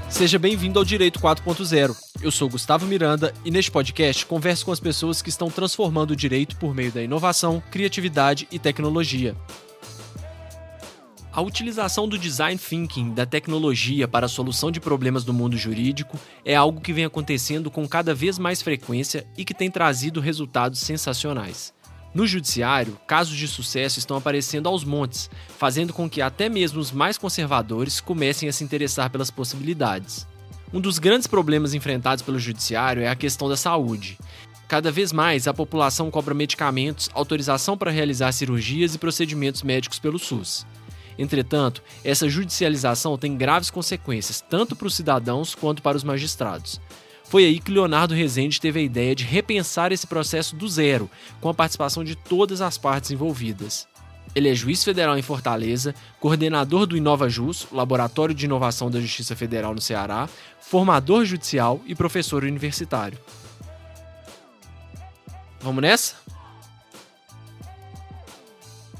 Seja bem-vindo ao Direito 4.0. Eu sou Gustavo Miranda e neste podcast converso com as pessoas que estão transformando o direito por meio da inovação, criatividade e tecnologia. A utilização do design thinking, da tecnologia para a solução de problemas do mundo jurídico é algo que vem acontecendo com cada vez mais frequência e que tem trazido resultados sensacionais. No judiciário, casos de sucesso estão aparecendo aos montes, fazendo com que até mesmo os mais conservadores comecem a se interessar pelas possibilidades. Um dos grandes problemas enfrentados pelo judiciário é a questão da saúde. Cada vez mais, a população cobra medicamentos, autorização para realizar cirurgias e procedimentos médicos pelo SUS. Entretanto, essa judicialização tem graves consequências, tanto para os cidadãos quanto para os magistrados. Foi aí que Leonardo Rezende teve a ideia de repensar esse processo do zero, com a participação de todas as partes envolvidas. Ele é juiz federal em Fortaleza, coordenador do InovaJus, Laboratório de Inovação da Justiça Federal no Ceará, formador judicial e professor universitário. Vamos nessa?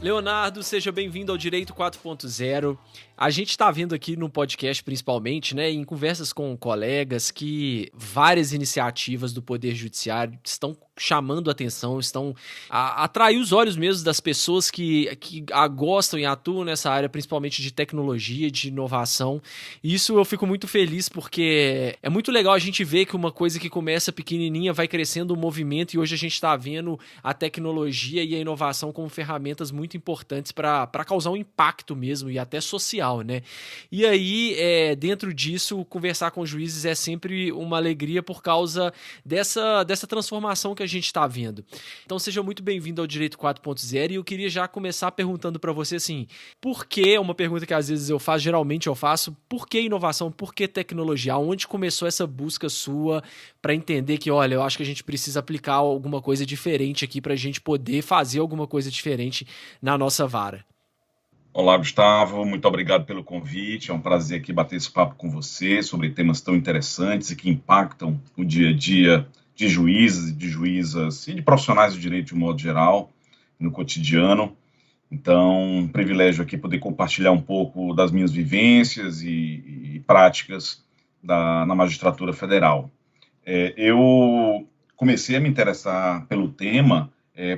Leonardo, seja bem-vindo ao Direito 4.0. A gente está vendo aqui no podcast, principalmente, em conversas com colegas, que várias iniciativas do Poder Judiciário estão chamando a atenção, estão a atrair os olhos mesmo das pessoas que gostam e atuam nessa área, principalmente de tecnologia, de inovação. E isso eu fico muito feliz, porque é muito legal a gente ver que uma coisa que começa pequenininha vai crescendo um movimento, e hoje a gente está vendo a tecnologia e a inovação como ferramentas muito importantes para causar um impacto mesmo, e até social, né? E aí, dentro disso, conversar com juízes é sempre uma alegria por causa dessa transformação que a gente está vendo. Então, seja muito bem-vindo ao Direito 4.0, e eu queria já começar perguntando para você, assim, por que, uma pergunta que às vezes geralmente eu faço, por que inovação, por que tecnologia? Onde começou essa busca sua para entender que, olha, eu acho que a gente precisa aplicar alguma coisa diferente aqui para a gente poder fazer alguma coisa diferente na nossa vara? Olá, Gustavo, muito obrigado pelo convite, é um prazer aqui bater esse papo com você sobre temas tão interessantes e que impactam o dia a dia de juízes, de juízas e de profissionais do direito de um modo geral, no cotidiano. Então, um privilégio aqui poder compartilhar um pouco das minhas vivências e práticas na magistratura federal. Eu comecei a me interessar pelo tema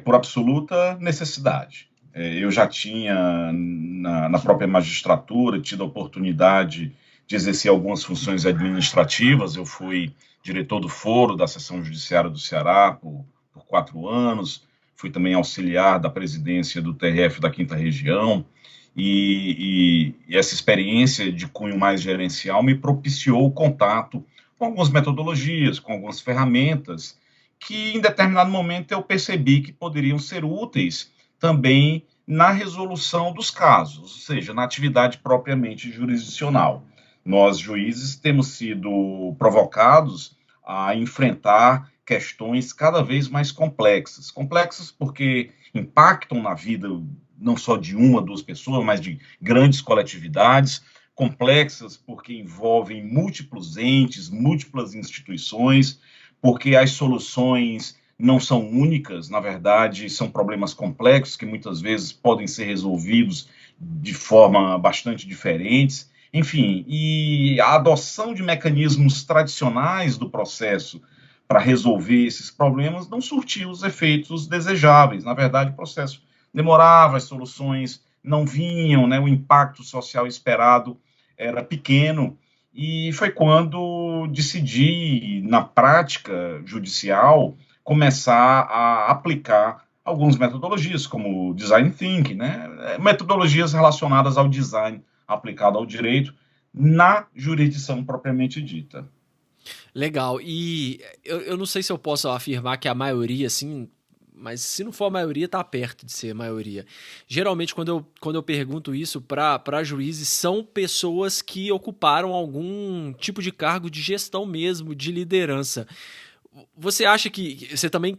por absoluta necessidade. Eu já tinha, na própria magistratura, tido a oportunidade de exercer algumas funções administrativas. Eu fui diretor do foro da Seção Judiciária do Ceará por 4 anos, fui também auxiliar da presidência do TRF da 5ª Região, e essa experiência de cunho mais gerencial me propiciou o contato com algumas metodologias, com algumas ferramentas, que em determinado momento eu percebi que poderiam ser úteis também na resolução dos casos, ou seja, na atividade propriamente jurisdicional. Nós, juízes, temos sido provocados a enfrentar questões cada vez mais complexas. Complexas porque impactam na vida não só de uma, 2 pessoas, mas de grandes coletividades. Complexas porque envolvem múltiplos entes, múltiplas instituições, porque as soluções não são únicas, na verdade, são problemas complexos que muitas vezes podem ser resolvidos de forma bastante diferentes. Enfim, e a adoção de mecanismos tradicionais do processo para resolver esses problemas não surtiu os efeitos desejáveis. Na verdade, o processo demorava, as soluções não vinham, o impacto social esperado era pequeno, e foi quando decidi, na prática judicial, começar a aplicar algumas metodologias, como design thinking, metodologias relacionadas ao design aplicado ao direito na jurisdição propriamente dita. Legal. E eu não sei se eu posso afirmar que a maioria, assim, mas se não for a maioria, está perto de ser a maioria. Geralmente, quando eu pergunto isso para juízes, são pessoas que ocuparam algum tipo de cargo de gestão mesmo, de liderança. Você acha que você também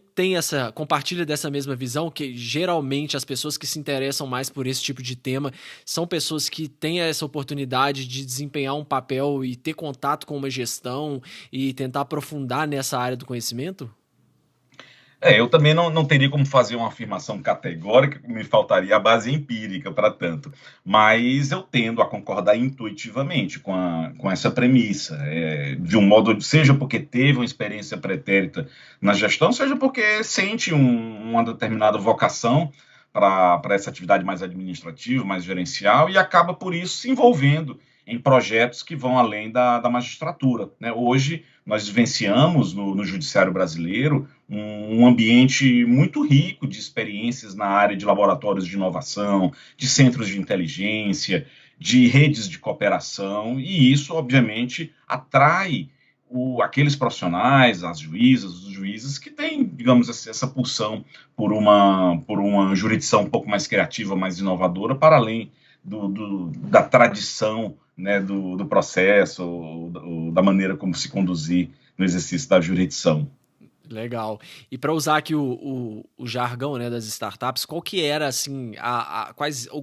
compartilha dessa mesma visão, que geralmente as pessoas que se interessam mais por esse tipo de tema são pessoas que têm essa oportunidade de desempenhar um papel e ter contato com uma gestão e tentar aprofundar nessa área do conhecimento? Eu também não teria como fazer uma afirmação categórica, me faltaria a base empírica para tanto, mas eu tendo a concordar intuitivamente com essa premissa, de um modo, seja porque teve uma experiência pretérita na gestão, seja porque sente uma determinada vocação para essa atividade mais administrativa, mais gerencial, e acaba por isso se envolvendo em projetos que vão além da magistratura, né? Hoje, nós vivenciamos no judiciário brasileiro um ambiente muito rico de experiências na área de laboratórios de inovação, de centros de inteligência, de redes de cooperação, e isso, obviamente, atrai aqueles profissionais, as juízas, os juízes que têm, digamos, essa pulsão por uma jurisdição um pouco mais criativa, mais inovadora, para além da tradição, né, do processo, da maneira como se conduzir no exercício da jurisdição. Legal. E para usar aqui o jargão, né, das startups, qual que era assim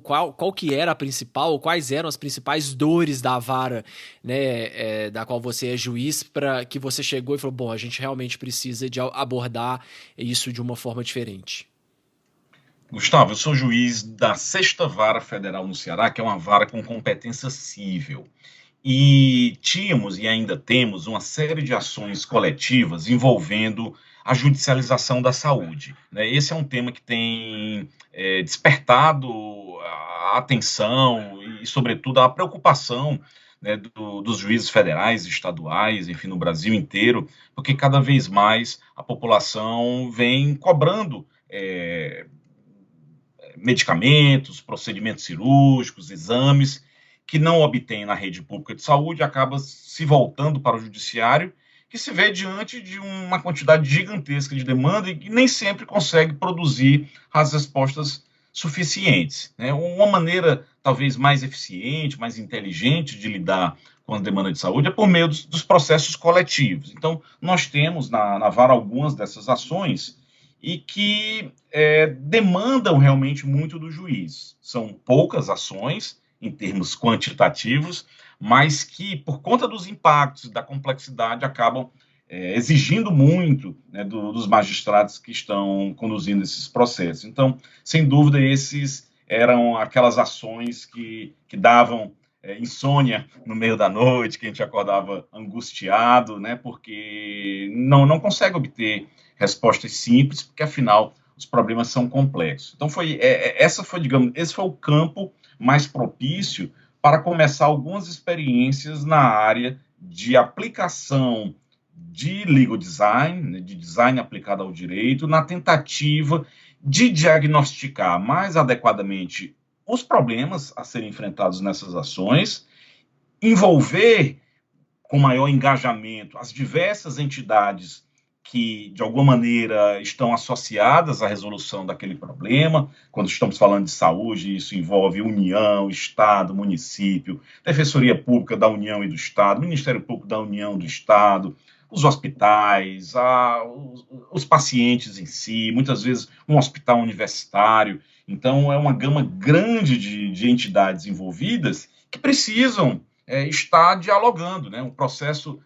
qual que era a principal, ou quais eram as principais dores da vara, né, da qual você é juiz, para que você chegou e falou, bom, a gente realmente precisa de abordar isso de uma forma diferente? Gustavo, eu sou juiz da 6ª Vara Federal no Ceará, que é uma vara com competência cível. E tínhamos e ainda temos uma série de ações coletivas envolvendo a judicialização da saúde, né? Esse é um tema que tem despertado a atenção e, sobretudo, a preocupação, né, dos juízes federais, estaduais, enfim, no Brasil inteiro, porque cada vez mais a população vem cobrando medicamentos, procedimentos cirúrgicos, exames, que não obtém na rede pública de saúde, acaba se voltando para o judiciário, que se vê diante de uma quantidade gigantesca de demanda e que nem sempre consegue produzir as respostas suficientes, né? Uma maneira talvez mais eficiente, mais inteligente de lidar com a demanda de saúde é por meio dos processos coletivos. Então, nós temos na vara algumas dessas ações e que demandam realmente muito do juiz. São poucas ações, em termos quantitativos, mas que, por conta dos impactos e da complexidade, acabam exigindo muito, né, dos magistrados que estão conduzindo esses processos. Então, sem dúvida, esses eram aquelas ações que davam insônia no meio da noite, que a gente acordava angustiado, né, porque não consegue obter respostas simples, porque, afinal, os problemas são complexos. Então, esse foi o campo mais propício para começar algumas experiências na área de aplicação de legal design, né, de design aplicado ao direito, na tentativa de diagnosticar mais adequadamente os problemas a serem enfrentados nessas ações, envolver com maior engajamento as diversas entidades que, de alguma maneira, estão associadas à resolução daquele problema. Quando estamos falando de saúde, isso envolve União, Estado, município, Defensoria Pública da União e do Estado, Ministério Público da União e do Estado, os hospitais, os pacientes em si, muitas vezes um hospital universitário. Então, é uma gama grande de entidades envolvidas que precisam estar dialogando, né? Um processo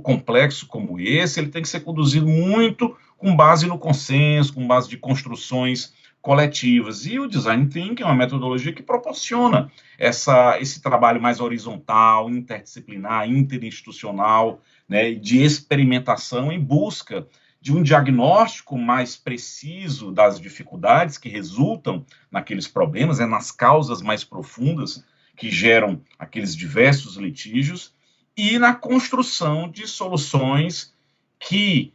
complexo como esse, ele tem que ser conduzido muito com base no consenso, com base de construções coletivas. E o Design Thinking é uma metodologia que proporciona esse trabalho mais horizontal, interdisciplinar, interinstitucional, né, de experimentação em busca de um diagnóstico mais preciso das dificuldades que resultam naqueles problemas, nas causas mais profundas que geram aqueles diversos litígios, e na construção de soluções que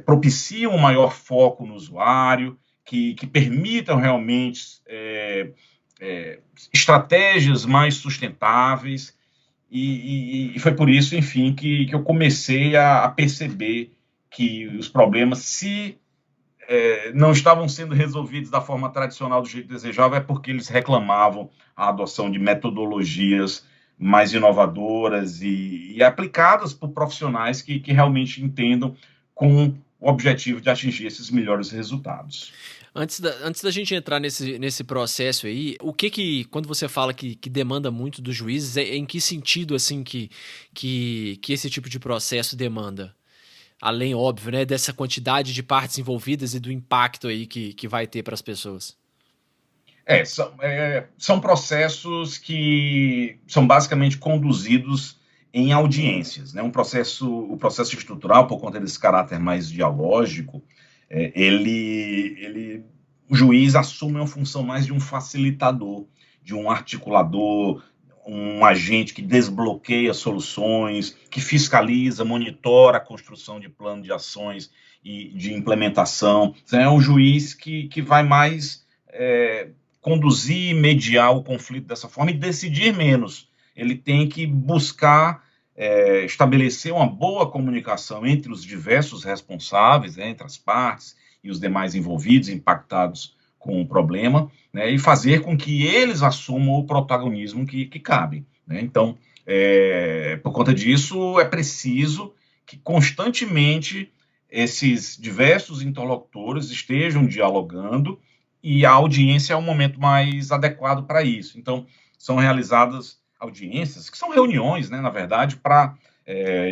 propiciam um maior foco no usuário, que permitam realmente estratégias mais sustentáveis, e foi por isso, enfim, que eu comecei a perceber que os problemas, se não estavam sendo resolvidos da forma tradicional do jeito desejável, é porque eles reclamavam a adoção de metodologias mais inovadoras e aplicadas por profissionais que realmente entendam com o objetivo de atingir esses melhores resultados. Antes da gente entrar nesse processo aí, quando você fala que demanda muito dos juízes, em que sentido assim que esse tipo de processo demanda? além, óbvio, né, dessa quantidade de partes envolvidas e do impacto aí que vai ter para as pessoas? São processos que são basicamente conduzidos em audiências, né? O processo estrutural, por conta desse caráter mais dialógico, o juiz assume uma função mais de um facilitador, de um articulador, um agente que desbloqueia soluções, que fiscaliza, monitora a construção de plano de ações e de implementação. Então, é um juiz que vai mais conduzir, mediar o conflito dessa forma e decidir menos. Ele tem que buscar estabelecer uma boa comunicação entre os diversos responsáveis, né, entre as partes e os demais envolvidos, impactados com o problema, né, e fazer com que eles assumam o protagonismo que cabe. Né? Então, por conta disso, é preciso que constantemente esses diversos interlocutores estejam dialogando, e a audiência é o momento mais adequado para isso. Então, são realizadas audiências, que são reuniões, né, na verdade, para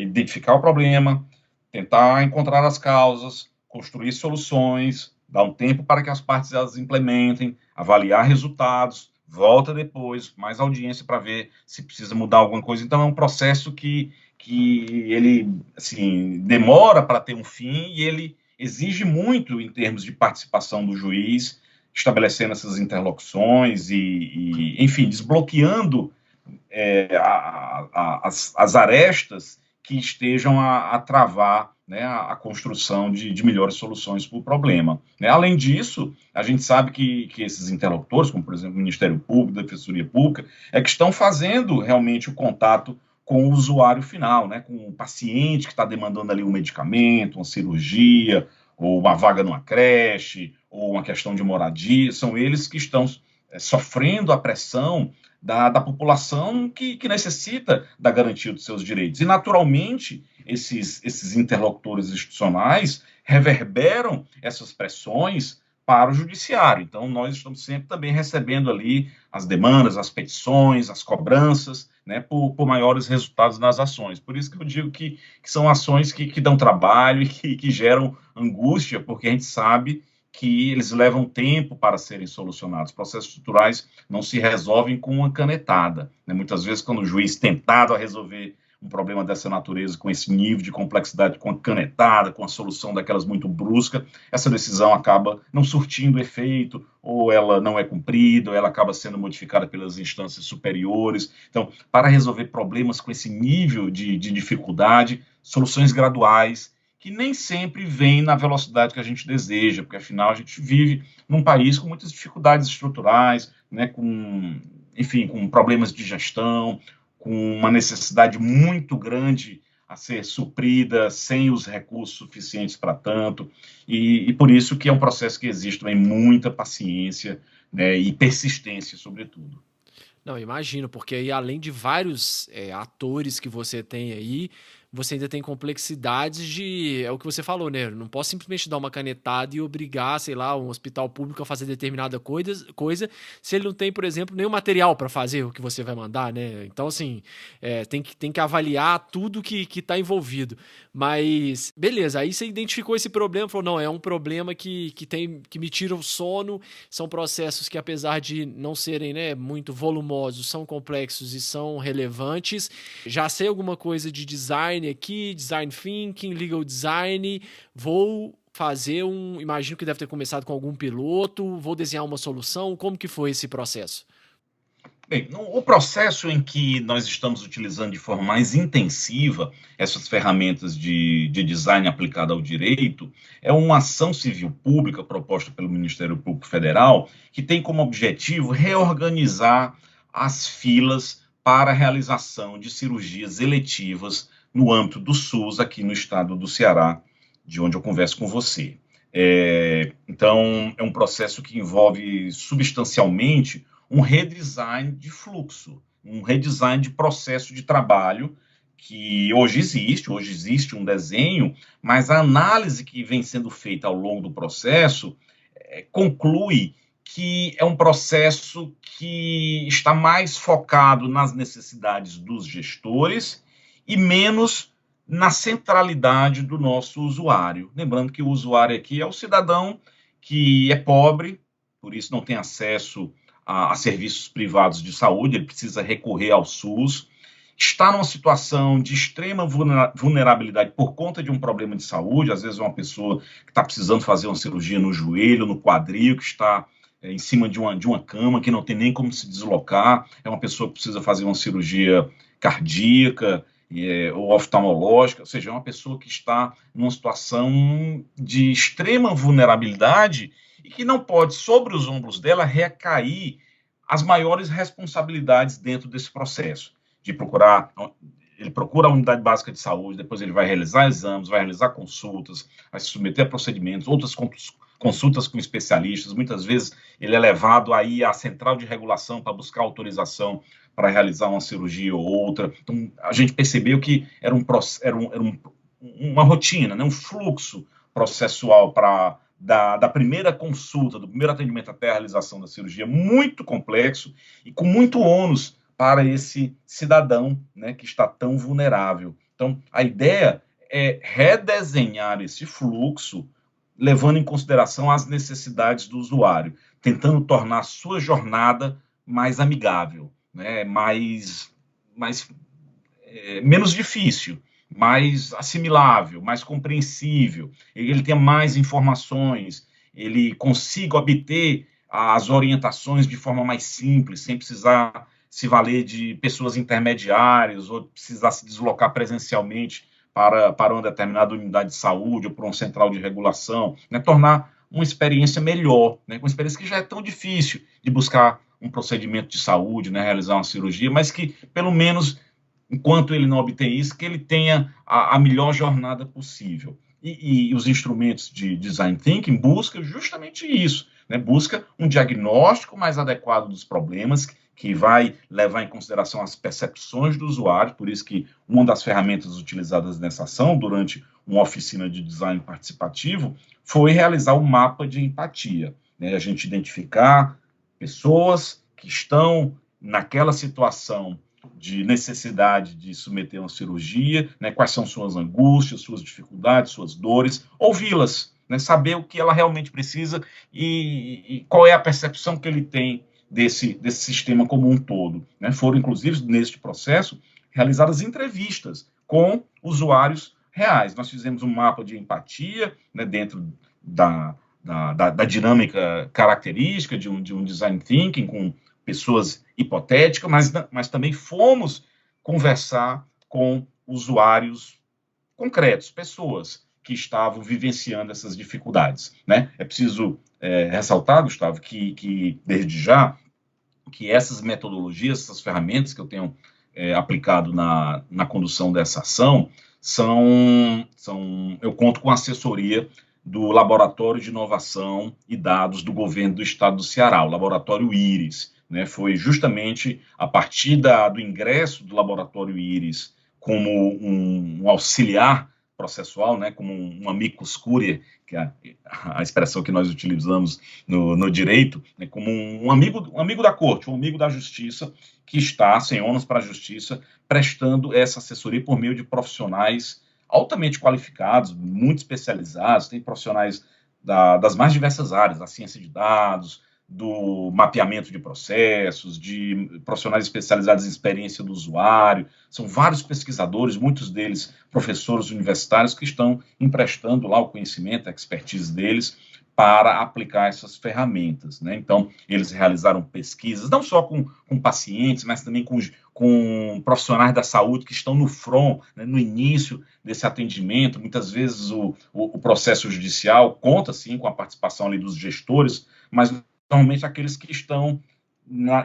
identificar o problema, tentar encontrar as causas, construir soluções, dar um tempo para que as partes elas implementem, avaliar resultados, volta depois, mais audiência para ver se precisa mudar alguma coisa. Então, é um processo que ele assim, demora para ter um fim e ele exige muito em termos de participação do juiz, estabelecendo essas interlocuções e enfim, desbloqueando as arestas que estejam a travar, né, a construção de melhores soluções para o problema. Né? Além disso, a gente sabe que esses interlocutores, como por exemplo o Ministério Público, a Defensoria Pública, que estão fazendo realmente o contato com o usuário final, né, com o paciente que está demandando ali um medicamento, uma cirurgia, ou uma vaga numa creche, ou uma questão de moradia. São eles que estão sofrendo a pressão da população que necessita da garantia dos seus direitos. E, naturalmente, esses interlocutores institucionais reverberam essas pressões para o judiciário. Então, nós estamos sempre também recebendo ali as demandas, as petições, as cobranças, né, por maiores resultados nas ações. Por isso que eu digo que são ações que dão trabalho e que geram angústia, porque a gente sabe que eles levam tempo para serem solucionados. Processos estruturais não se resolvem com uma canetada. Né? Muitas vezes, quando o juiz tentado a resolver um problema dessa natureza, com esse nível de complexidade, com a canetada, com a solução daquelas muito brusca, essa decisão acaba não surtindo efeito, ou ela não é cumprida, ou ela acaba sendo modificada pelas instâncias superiores. Então, para resolver problemas com esse nível de dificuldade, soluções graduais, que nem sempre vêm na velocidade que a gente deseja, porque, afinal, a gente vive num país com muitas dificuldades estruturais, né, com problemas de gestão, com uma necessidade muito grande a ser suprida, sem os recursos suficientes para tanto, e por isso que é um processo que exige também muita paciência, né, e persistência, sobretudo. Não, imagino, porque aí além de vários atores que você tem aí, você ainda tem complexidades é o que você falou, né? Eu não posso simplesmente dar uma canetada e obrigar, sei lá, um hospital público a fazer determinada coisa se ele não tem, por exemplo, nenhum material para fazer o que você vai mandar, né? Então, assim, tem que avaliar tudo que está envolvido. Mas, beleza, aí você identificou esse problema, falou, não, é um problema que me tira o sono, são processos que, apesar de não serem, né, muito volumosos, são complexos e são relevantes. Já sei alguma coisa de design aqui, design thinking, legal design, vou fazer imagino que deve ter começado com algum piloto, vou desenhar uma solução, como que foi esse processo? Bem, o processo em que nós estamos utilizando de forma mais intensiva essas ferramentas de design aplicada ao direito é uma ação civil pública proposta pelo Ministério Público Federal, que tem como objetivo reorganizar as filas para a realização de cirurgias eletivas no âmbito do SUS, aqui no estado do Ceará, de onde eu converso com você. Então, é um processo que envolve substancialmente um redesign de fluxo, um redesign de processo de trabalho que hoje existe um desenho, mas a análise que vem sendo feita ao longo do processo conclui que é um processo que está mais focado nas necessidades dos gestores e menos na centralidade do nosso usuário. Lembrando que o usuário aqui é o cidadão que é pobre, por isso não tem acesso a serviços privados de saúde, ele precisa recorrer ao SUS, está numa situação de extrema vulnerabilidade por conta de um problema de saúde, às vezes é uma pessoa que está precisando fazer uma cirurgia no joelho, no quadril, que está em cima de uma cama, que não tem nem como se deslocar, é uma pessoa que precisa fazer uma cirurgia cardíaca, ou oftalmológica, ou seja, é uma pessoa que está numa situação de extrema vulnerabilidade e que não pode, sobre os ombros dela, recair as maiores responsabilidades dentro desse processo, de procurar, ele procura a unidade básica de saúde, depois ele vai realizar exames, vai realizar consultas, vai se submeter a procedimentos, outras consultas com especialistas, muitas vezes ele é levado aí à central de regulação para buscar autorização para realizar uma cirurgia ou outra. Então, a gente percebeu que era uma rotina, né, um fluxo processual da primeira consulta, do primeiro atendimento até a realização da cirurgia, muito complexo e com muito ônus para esse cidadão, né, que está tão vulnerável. Então, a ideia é redesenhar esse fluxo, levando em consideração as necessidades do usuário, tentando tornar a sua jornada mais amigável, né, menos difícil, mais assimilável, mais compreensível, ele tenha mais informações, ele consiga obter as orientações de forma mais simples, sem precisar se valer de pessoas intermediárias ou precisar se deslocar presencialmente para uma determinada unidade de saúde ou para uma central de regulação, né, tornar uma experiência melhor, né, uma experiência que já é tão difícil de buscar um procedimento de saúde, né, realizar uma cirurgia, mas que, pelo menos, enquanto ele não obtém isso, que ele tenha a melhor jornada possível. E os instrumentos de Design Thinking buscam justamente isso, né, busca um diagnóstico mais adequado dos problemas, que vai levar em consideração as percepções do usuário, por isso que uma das ferramentas utilizadas nessa ação, durante uma oficina de design participativo, foi realizar um mapa de empatia, né, a gente identificar pessoas que estão naquela situação de necessidade de submeter uma cirurgia, né, quais são suas angústias, suas dificuldades, suas dores, ouvi-las, né, saber o que ela realmente precisa e qual é a percepção que ele tem desse sistema como um todo, né? Foram, inclusive, neste processo, realizadas entrevistas com usuários reais. Nós fizemos um mapa de empatia, né, dentro da dinâmica característica de um design thinking, com pessoas hipotéticas, mas também fomos conversar com usuários concretos, pessoas que estavam vivenciando essas dificuldades, né? É preciso ressaltar, Gustavo, que desde já, que essas metodologias, essas ferramentas que eu tenho aplicado na condução dessa ação, eu conto com a assessoria do Laboratório de Inovação e Dados do Governo do Estado do Ceará, o Laboratório IRIS, né? Foi justamente a partir do ingresso do Laboratório IRIS como um auxiliar processual, né, como um amicus curiae, que é a expressão que nós utilizamos no direito, né, como um amigo da corte, um amigo da justiça, que está, sem ônus para a justiça, prestando essa assessoria por meio de profissionais altamente qualificados, muito especializados, tem profissionais das mais diversas áreas, da ciência de dados, do mapeamento de processos, de profissionais especializados em experiência do usuário. São vários pesquisadores, muitos deles professores universitários, que estão emprestando lá o conhecimento, a expertise deles para aplicar essas ferramentas, né? Então, eles realizaram pesquisas, não só com pacientes, mas também com profissionais da saúde que estão no front, né, no início desse atendimento. Muitas vezes o processo judicial conta, sim, com a participação ali dos gestores, mas normalmente aqueles que estão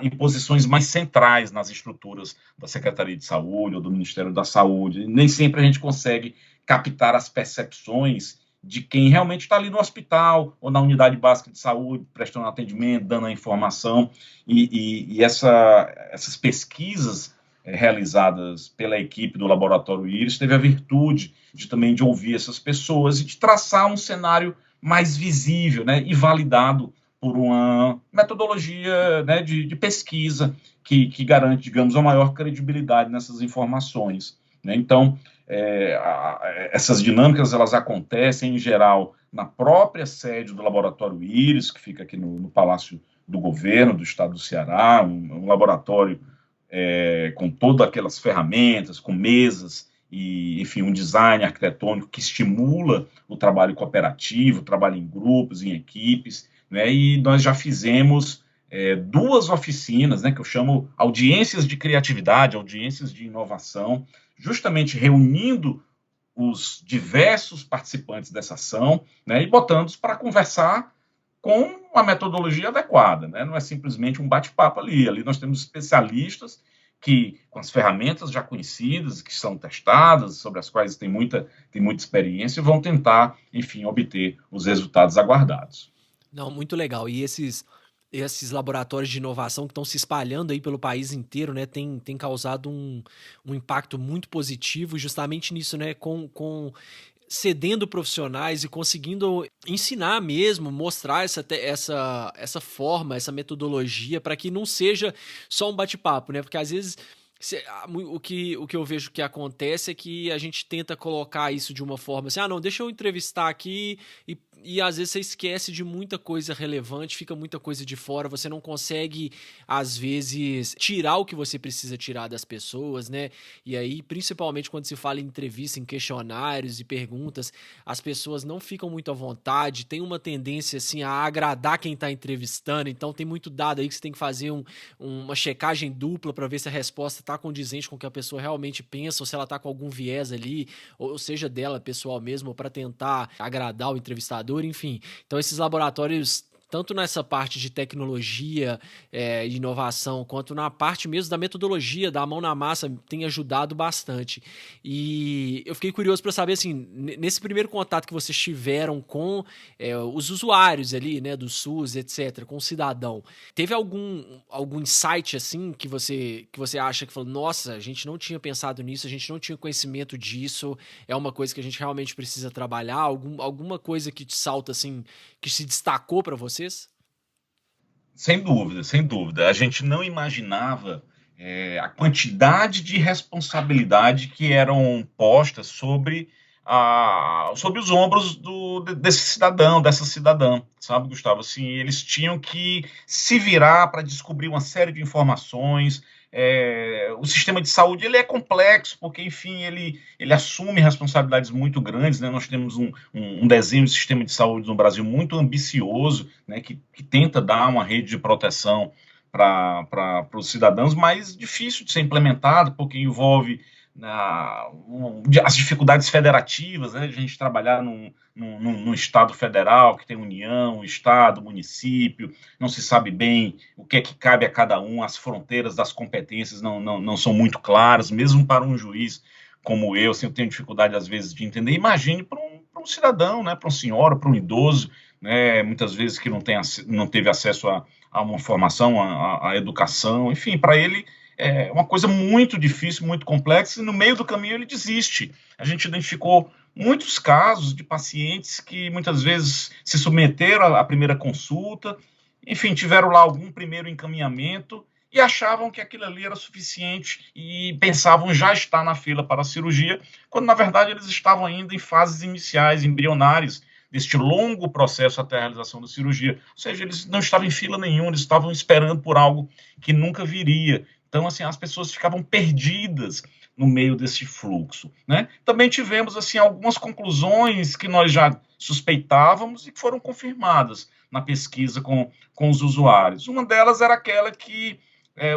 em posições mais centrais nas estruturas da Secretaria de Saúde ou do Ministério da Saúde. Nem sempre a gente consegue captar as percepções de quem realmente está ali no hospital ou na unidade básica de saúde, prestando atendimento, dando a informação. E essas pesquisas realizadas pela equipe do Laboratório IRIS teve a virtude de ouvir essas pessoas e de traçar um cenário mais visível, né, e validado por uma metodologia, né, de pesquisa que garante, digamos, a maior credibilidade nessas informações. né? Então, essas dinâmicas elas acontecem, em geral, na própria sede do Laboratório Íris, que fica aqui no Palácio do Governo do Estado do Ceará, um laboratório com todas aquelas ferramentas, com mesas, e, enfim, um design arquitetônico que estimula o trabalho cooperativo, o trabalho em grupos, em equipes, né? E nós já fizemos 2 oficinas, né, que eu chamo audiências de criatividade, audiências de inovação, justamente reunindo os diversos participantes dessa ação, né, e botando-os para conversar com uma metodologia adequada, né? Não é simplesmente um bate-papo ali nós temos especialistas que, com as ferramentas já conhecidas, que são testadas, sobre as quais tem muita experiência, vão tentar, enfim, obter os resultados aguardados. Não, muito legal. E esses laboratórios de inovação que estão se espalhando aí pelo país inteiro, né, tem causado um impacto muito positivo justamente nisso, né, com cedendo profissionais e conseguindo ensinar mesmo, mostrar essa forma, essa metodologia, para que não seja só um bate-papo, né? Porque às vezes o que eu vejo que acontece é que a gente tenta colocar isso de uma forma assim, não, deixa eu entrevistar aqui e às vezes você esquece de muita coisa relevante, fica muita coisa de fora, você não consegue, às vezes, tirar o que você precisa tirar das pessoas, né? E aí, principalmente quando se fala em entrevista, em questionários e perguntas, as pessoas não ficam muito à vontade, tem uma tendência, assim, a agradar quem está entrevistando, então tem muito dado aí que você tem que fazer uma checagem dupla para ver se a resposta está condizente com o que a pessoa realmente pensa, ou se ela está com algum viés ali, ou seja dela pessoal mesmo, para tentar agradar o entrevistador, enfim. Então esses laboratórios, tanto nessa parte de tecnologia e inovação, quanto na parte mesmo da metodologia, da mão na massa, tem ajudado bastante. E eu fiquei curioso para saber, assim, nesse primeiro contato que vocês tiveram com os usuários ali, né, do SUS, etc., com o cidadão, teve algum insight, assim, que você acha que falou, nossa, a gente não tinha pensado nisso, a gente não tinha conhecimento disso, é uma coisa que a gente realmente precisa trabalhar, alguma coisa que te salta, assim, que se destacou para vocês? Sem dúvida, sem dúvida. A gente não imaginava a quantidade de responsabilidade que eram postas sobre os ombros desse cidadão, dessa cidadã, sabe, Gustavo? Assim, eles tinham que se virar para descobrir uma série de informações. O sistema de saúde ele é complexo, porque, enfim, ele assume responsabilidades muito grandes, né? Nós temos um desenho de sistema de saúde no Brasil muito ambicioso, né? que tenta dar uma rede de proteção para os cidadãos, mas difícil de ser implementado, porque envolve as dificuldades federativas, né? A gente trabalhar num Estado federal, que tem União, Estado, município, não se sabe bem o que é que cabe a cada um, as fronteiras das competências não são muito claras, mesmo para um juiz como eu, assim, eu tenho dificuldade às vezes de entender. Imagine para um cidadão, né? Para uma senhora, para um idoso, né? Muitas vezes que não teve acesso a uma formação, a educação, enfim, para ele é uma coisa muito difícil, muito complexa, e no meio do caminho ele desiste. A gente identificou muitos casos de pacientes que muitas vezes se submeteram à primeira consulta, enfim, tiveram lá algum primeiro encaminhamento e achavam que aquilo ali era suficiente e pensavam já estar na fila para a cirurgia, quando na verdade eles estavam ainda em fases iniciais, embrionárias, deste longo processo até a realização da cirurgia. Ou seja, eles não estavam em fila nenhuma, eles estavam esperando por algo que nunca viria. Então, assim, as pessoas ficavam perdidas no meio desse fluxo, né? Também tivemos, assim, algumas conclusões que nós já suspeitávamos e que foram confirmadas na pesquisa com os usuários. Uma delas era aquela que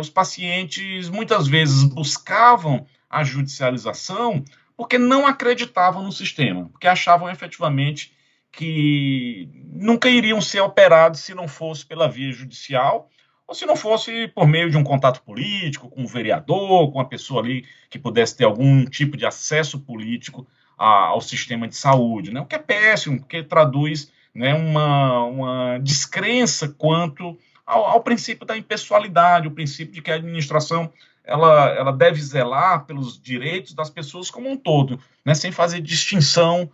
os pacientes muitas vezes buscavam a judicialização porque não acreditavam no sistema, porque achavam efetivamente que nunca iriam ser operados se não fosse pela via judicial, ou se não fosse por meio de um contato político, com um vereador, com uma pessoa ali que pudesse ter algum tipo de acesso político ao sistema de saúde, né? O que é péssimo, porque traduz, né, uma descrença quanto ao princípio da impessoalidade, o princípio de que a administração ela deve zelar pelos direitos das pessoas como um todo, né, sem fazer distinção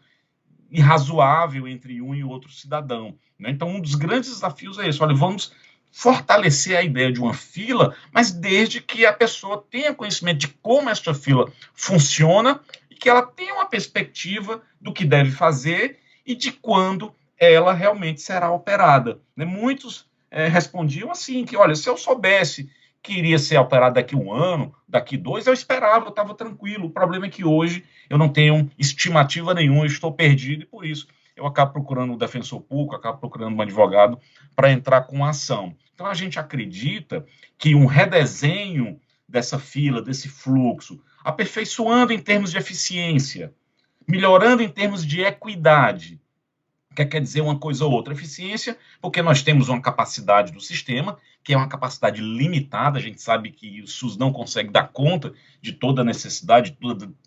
irrazoável entre um e outro cidadão, né? Então, um dos grandes desafios é esse. Olha, vamos fortalecer a ideia de uma fila, mas desde que a pessoa tenha conhecimento de como esta fila funciona e que ela tenha uma perspectiva do que deve fazer e de quando ela realmente será operada. Muitos respondiam assim, que olha, se eu soubesse que iria ser operado daqui 1 ano, daqui 2, eu esperava, eu estava tranquilo. O problema é que hoje eu não tenho estimativa nenhuma, eu estou perdido e por isso eu acabo procurando um defensor público, acabo procurando um advogado para entrar com a ação. Então, a gente acredita que um redesenho dessa fila, desse fluxo, aperfeiçoando em termos de eficiência, melhorando em termos de equidade, quer dizer uma coisa ou outra. Eficiência, porque nós temos uma capacidade do sistema, que é uma capacidade limitada, a gente sabe que o SUS não consegue dar conta de toda a necessidade,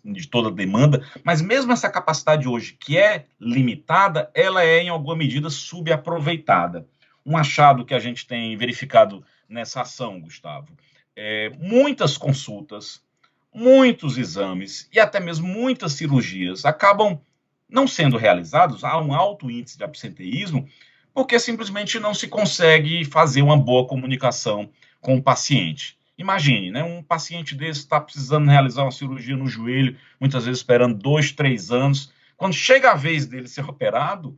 de toda a demanda, mas mesmo essa capacidade hoje, que é limitada, ela é, em alguma medida, subaproveitada. Um achado que a gente tem verificado nessa ação, Gustavo, muitas consultas, muitos exames e até mesmo muitas cirurgias acabam não sendo realizados, há um alto índice de absenteísmo, porque simplesmente não se consegue fazer uma boa comunicação com o paciente. Imagine, um paciente desse está precisando realizar uma cirurgia no joelho, muitas vezes esperando 2, 3 anos. Quando chega a vez dele ser operado,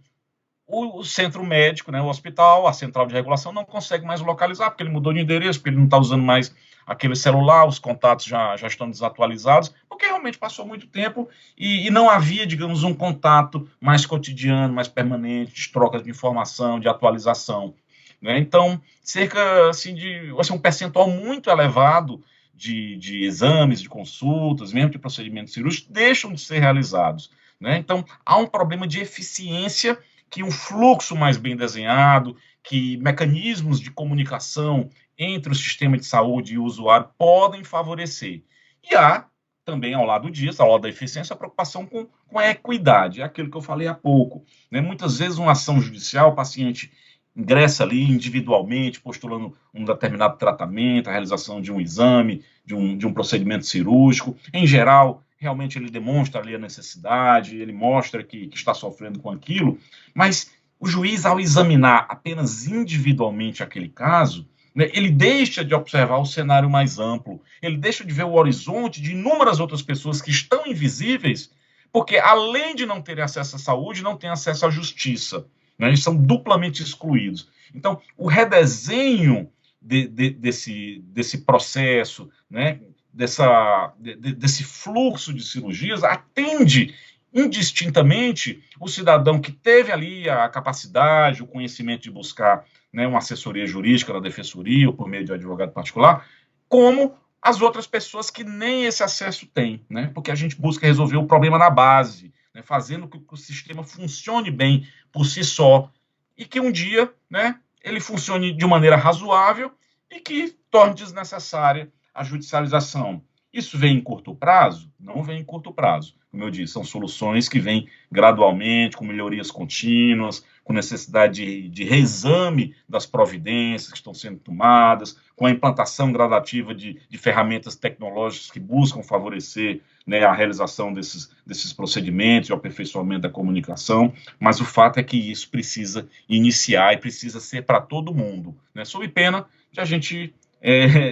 o centro médico, o hospital, a central de regulação não consegue mais localizar, porque ele mudou de endereço, porque ele não está usando mais aquele celular, os contatos já estão desatualizados, porque realmente passou muito tempo e não havia, digamos, um contato mais cotidiano, mais permanente, de trocas de informação, de atualização. Então, cerca assim, de um percentual muito elevado de exames, de consultas, mesmo de procedimentos cirúrgicos, deixam de ser realizados. Então, há um problema de eficiência que um fluxo mais bem desenhado, que mecanismos de comunicação entre o sistema de saúde e o usuário podem favorecer. E há também, ao lado disso, ao lado da eficiência, a preocupação com a equidade, é aquilo que eu falei há pouco. Muitas vezes, uma ação judicial, o paciente ingressa ali individualmente, postulando um determinado tratamento, a realização de um exame, de um procedimento cirúrgico. Em geral, realmente ele demonstra ali a necessidade, ele mostra que está sofrendo com aquilo, mas o juiz, ao examinar apenas individualmente aquele caso, ele deixa de observar o cenário mais amplo, ele deixa de ver o horizonte de inúmeras outras pessoas que estão invisíveis, porque além de não terem acesso à saúde, não têm acesso à justiça. Eles são duplamente excluídos. Então, o redesenho desse processo, desse fluxo de cirurgias, atende indistintamente o cidadão que teve ali a capacidade, o conhecimento de buscar uma assessoria jurídica da defensoria ou por meio de um advogado particular, como as outras pessoas que nem esse acesso têm, porque a gente busca resolver o problema na base, fazendo com que o sistema funcione bem por si só e que um dia ele funcione de maneira razoável e que torne desnecessária a judicialização. Isso vem em curto prazo? Não vem em curto prazo. Como eu disse, são soluções que vêm gradualmente, com melhorias contínuas, com necessidade de reexame das providências que estão sendo tomadas, com a implantação gradativa de ferramentas tecnológicas que buscam favorecer a realização desses procedimentos e o aperfeiçoamento da comunicação, mas o fato é que isso precisa iniciar e precisa ser para todo mundo, sob pena de a gente,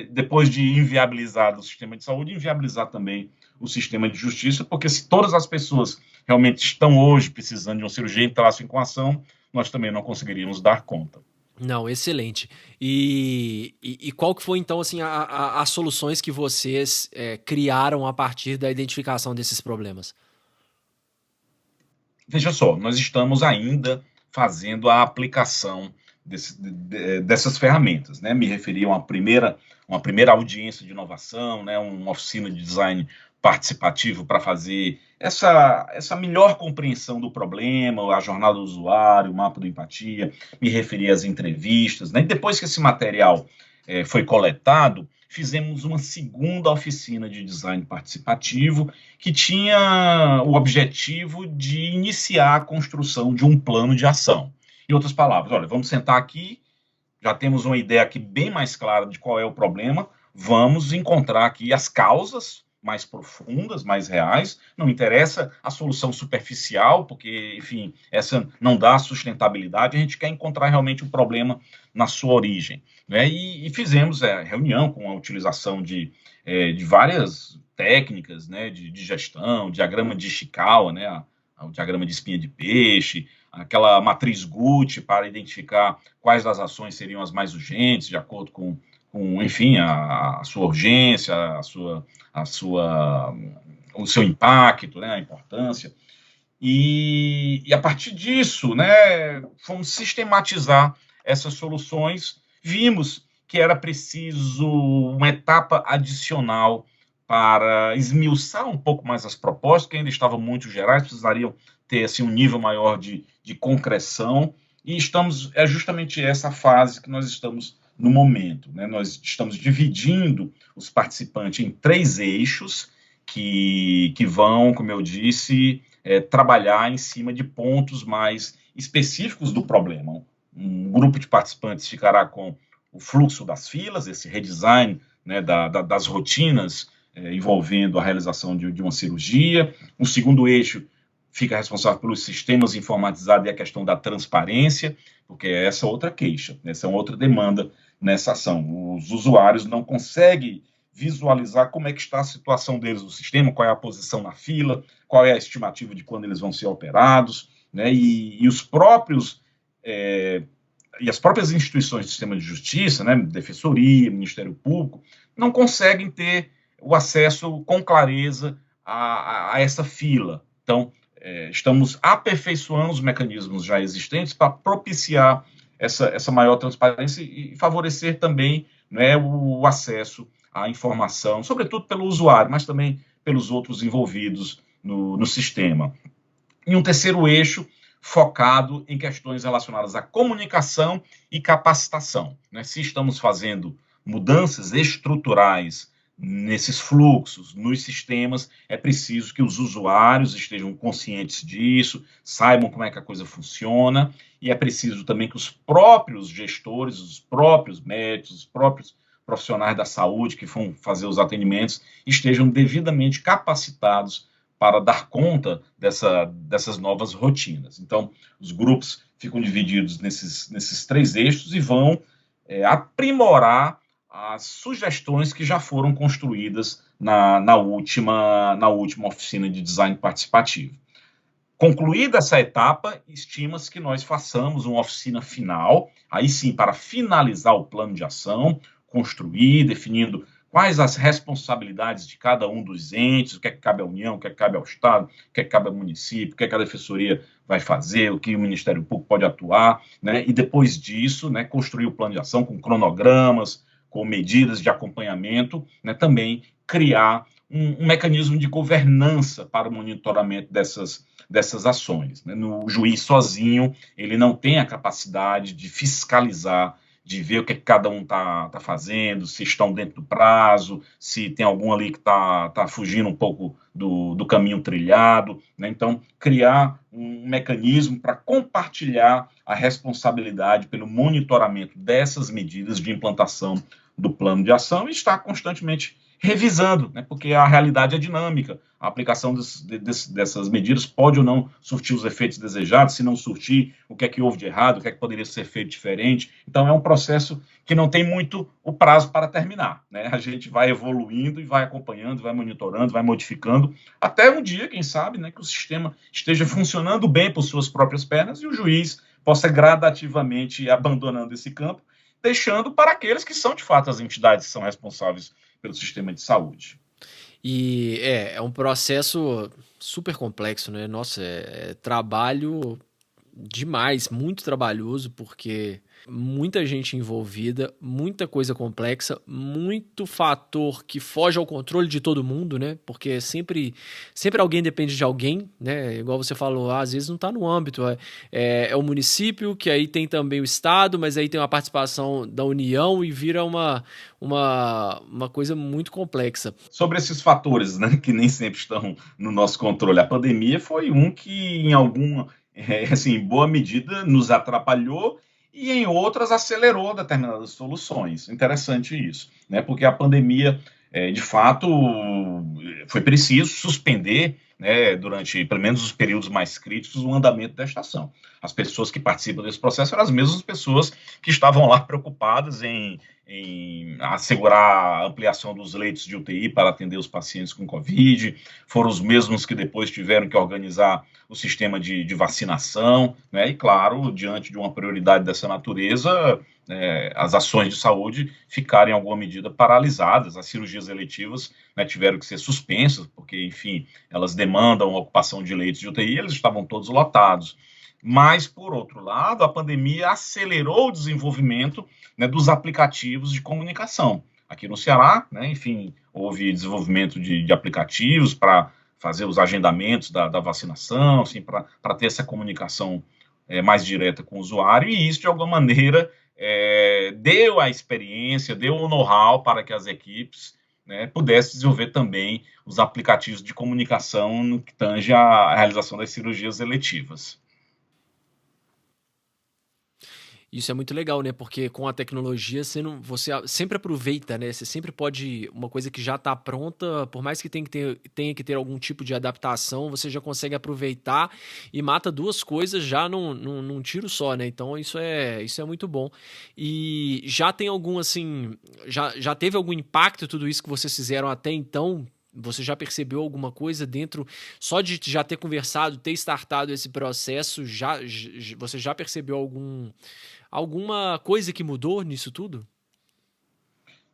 depois de inviabilizar o sistema de saúde, inviabilizar também o sistema de justiça, porque se todas as pessoas realmente estão hoje precisando de uma cirurgia e entrassem com ação, nós também não conseguiríamos dar conta. Não, excelente. E qual que foi, então, assim, as soluções que vocês criaram a partir da identificação desses problemas? Veja só, nós estamos ainda fazendo a aplicação dessas ferramentas, Me referi a uma primeira audiência de inovação, uma oficina de design participativo para fazer essa melhor compreensão do problema, a jornada do usuário, o mapa da empatia, me referi às entrevistas, E depois que esse material foi coletado, fizemos uma segunda oficina de design participativo que tinha o objetivo de iniciar a construção de um plano de ação. Em outras palavras, olha, vamos sentar aqui, já temos uma ideia aqui bem mais clara de qual é o problema, vamos encontrar aqui as causas, mais profundas, mais reais, não interessa a solução superficial, porque, enfim, essa não dá sustentabilidade, a gente quer encontrar realmente o problema na sua origem, né? E fizemos reunião com a utilização de várias técnicas, né, de gestão, diagrama de Ishikawa, né, o diagrama de espinha de peixe, aquela matriz Gucci para identificar quais das ações seriam as mais urgentes, de acordo com enfim, a sua urgência, o seu impacto, né, a importância. E a partir disso, né, fomos sistematizar essas soluções, vimos que era preciso uma etapa adicional para esmiuçar um pouco mais as propostas, que ainda estavam muito gerais, precisariam ter assim, um nível maior de concreção, e é justamente essa fase que nós estamos no momento, né? Nós estamos dividindo os participantes em 3 eixos que vão, como eu disse, trabalhar em cima de pontos mais específicos do problema. Um grupo de participantes ficará com o fluxo das filas, esse redesign, né, das rotinas envolvendo a realização de uma cirurgia. Um segundo eixo fica responsável pelos sistemas informatizados e a questão da transparência, porque essa é outra queixa, essa é outra demanda nessa ação. Os usuários não conseguem visualizar como é que está a situação deles no sistema, qual é a posição na fila, qual é a estimativa de quando eles vão ser operados, né? E os próprios e as próprias instituições do sistema de justiça, né, Defensoria, Ministério Público, não conseguem ter o acesso com clareza a essa fila. Então, estamos aperfeiçoando os mecanismos já existentes para propiciar essa maior transparência e favorecer também, né, o acesso à informação, sobretudo pelo usuário, mas também pelos outros envolvidos no sistema. E um terceiro eixo focado em questões relacionadas à comunicação e capacitação, né? Se estamos fazendo mudanças estruturais nesses fluxos, nos sistemas, é preciso que os usuários estejam conscientes disso, saibam como é que a coisa funciona, e é preciso também que os próprios gestores, os próprios médicos, os próprios profissionais da saúde que vão fazer os atendimentos estejam devidamente capacitados para dar conta dessas novas rotinas. Então, os grupos ficam divididos nesses 3 eixos e vão aprimorar as sugestões que já foram construídas na última oficina de design participativo. Concluída essa etapa, estima-se que nós façamos uma oficina final, aí sim, para finalizar o plano de ação, construir, definindo quais as responsabilidades de cada um dos entes, o que é que cabe à União, o que é que cabe ao Estado, o que é que cabe ao município, o que é que a Defensoria vai fazer, o que o Ministério Público pode atuar, né? E depois disso, né, construir o plano de ação com cronogramas, com medidas de acompanhamento, né, também criar um mecanismo de governança para o monitoramento dessas ações, né? O juiz sozinho, ele não tem a capacidade de fiscalizar, de ver o que cada um está fazendo, se estão dentro do prazo, se tem algum ali que está fugindo um pouco do caminho trilhado, né? Então, criar um mecanismo para compartilhar a responsabilidade pelo monitoramento dessas medidas de implantação do plano de ação e estar constantemente revisando, né? Porque a realidade é dinâmica. A aplicação dessas medidas pode ou não surtir os efeitos desejados, se não surtir, o que é que houve de errado, o que é que poderia ser feito diferente. Então, é um processo que não tem muito o prazo para terminar, né? A gente vai evoluindo e vai acompanhando, vai monitorando, vai modificando, até um dia, quem sabe, né, que o sistema esteja funcionando bem por suas próprias pernas e o juiz possa gradativamente ir abandonando esse campo, deixando para aqueles que são, de fato, as entidades que são responsáveis pelo sistema de saúde. E é um processo super complexo, né? Nossa, é trabalho demais, muito trabalhoso, porque muita gente envolvida, muita coisa complexa, muito fator que foge ao controle de todo mundo, né? Porque sempre alguém depende de alguém, né? Igual você falou, às vezes não está no âmbito, é o município, que aí tem também o estado, mas aí tem uma participação da União e vira uma coisa muito complexa. Sobre esses fatores, né, que nem sempre estão no nosso controle, a pandemia foi um que em boa medida nos atrapalhou e em outras acelerou determinadas soluções. Interessante isso, né? Porque a pandemia, de fato, foi preciso suspender, né, durante pelo menos os períodos mais críticos, o andamento desta ação. As pessoas que participam desse processo eram as mesmas pessoas que estavam lá preocupadas em assegurar a ampliação dos leitos de UTI para atender os pacientes com Covid, foram os mesmos que depois tiveram que organizar o sistema de vacinação, né, e claro, diante de uma prioridade dessa natureza, as ações de saúde ficaram em alguma medida paralisadas, as cirurgias eletivas, né, tiveram que ser suspensas, porque, enfim, elas demandam a ocupação de leitos de UTI, eles estavam todos lotados. Mas, por outro lado, a pandemia acelerou o desenvolvimento, né, dos aplicativos de comunicação. Aqui no Ceará, né, enfim, houve desenvolvimento de aplicativos para fazer os agendamentos da vacinação, assim, para ter essa comunicação mais direta com o usuário, e isso, de alguma maneira, deu a experiência, deu o know-how para que as equipes, né, pudessem desenvolver também os aplicativos de comunicação no que tange a realização das cirurgias eletivas. Isso é muito legal, né? Porque com a tecnologia você sempre aproveita, né? Você sempre pode. Uma coisa que já está pronta, por mais que tenha que ter algum tipo de adaptação, você já consegue aproveitar e mata duas coisas já num tiro só, né? Então isso é muito bom. E já tem algum, assim. Já teve algum impacto tudo isso que vocês fizeram até então? Você já percebeu alguma coisa dentro, só de já ter conversado, ter startado esse processo, você já percebeu alguma coisa que mudou nisso tudo?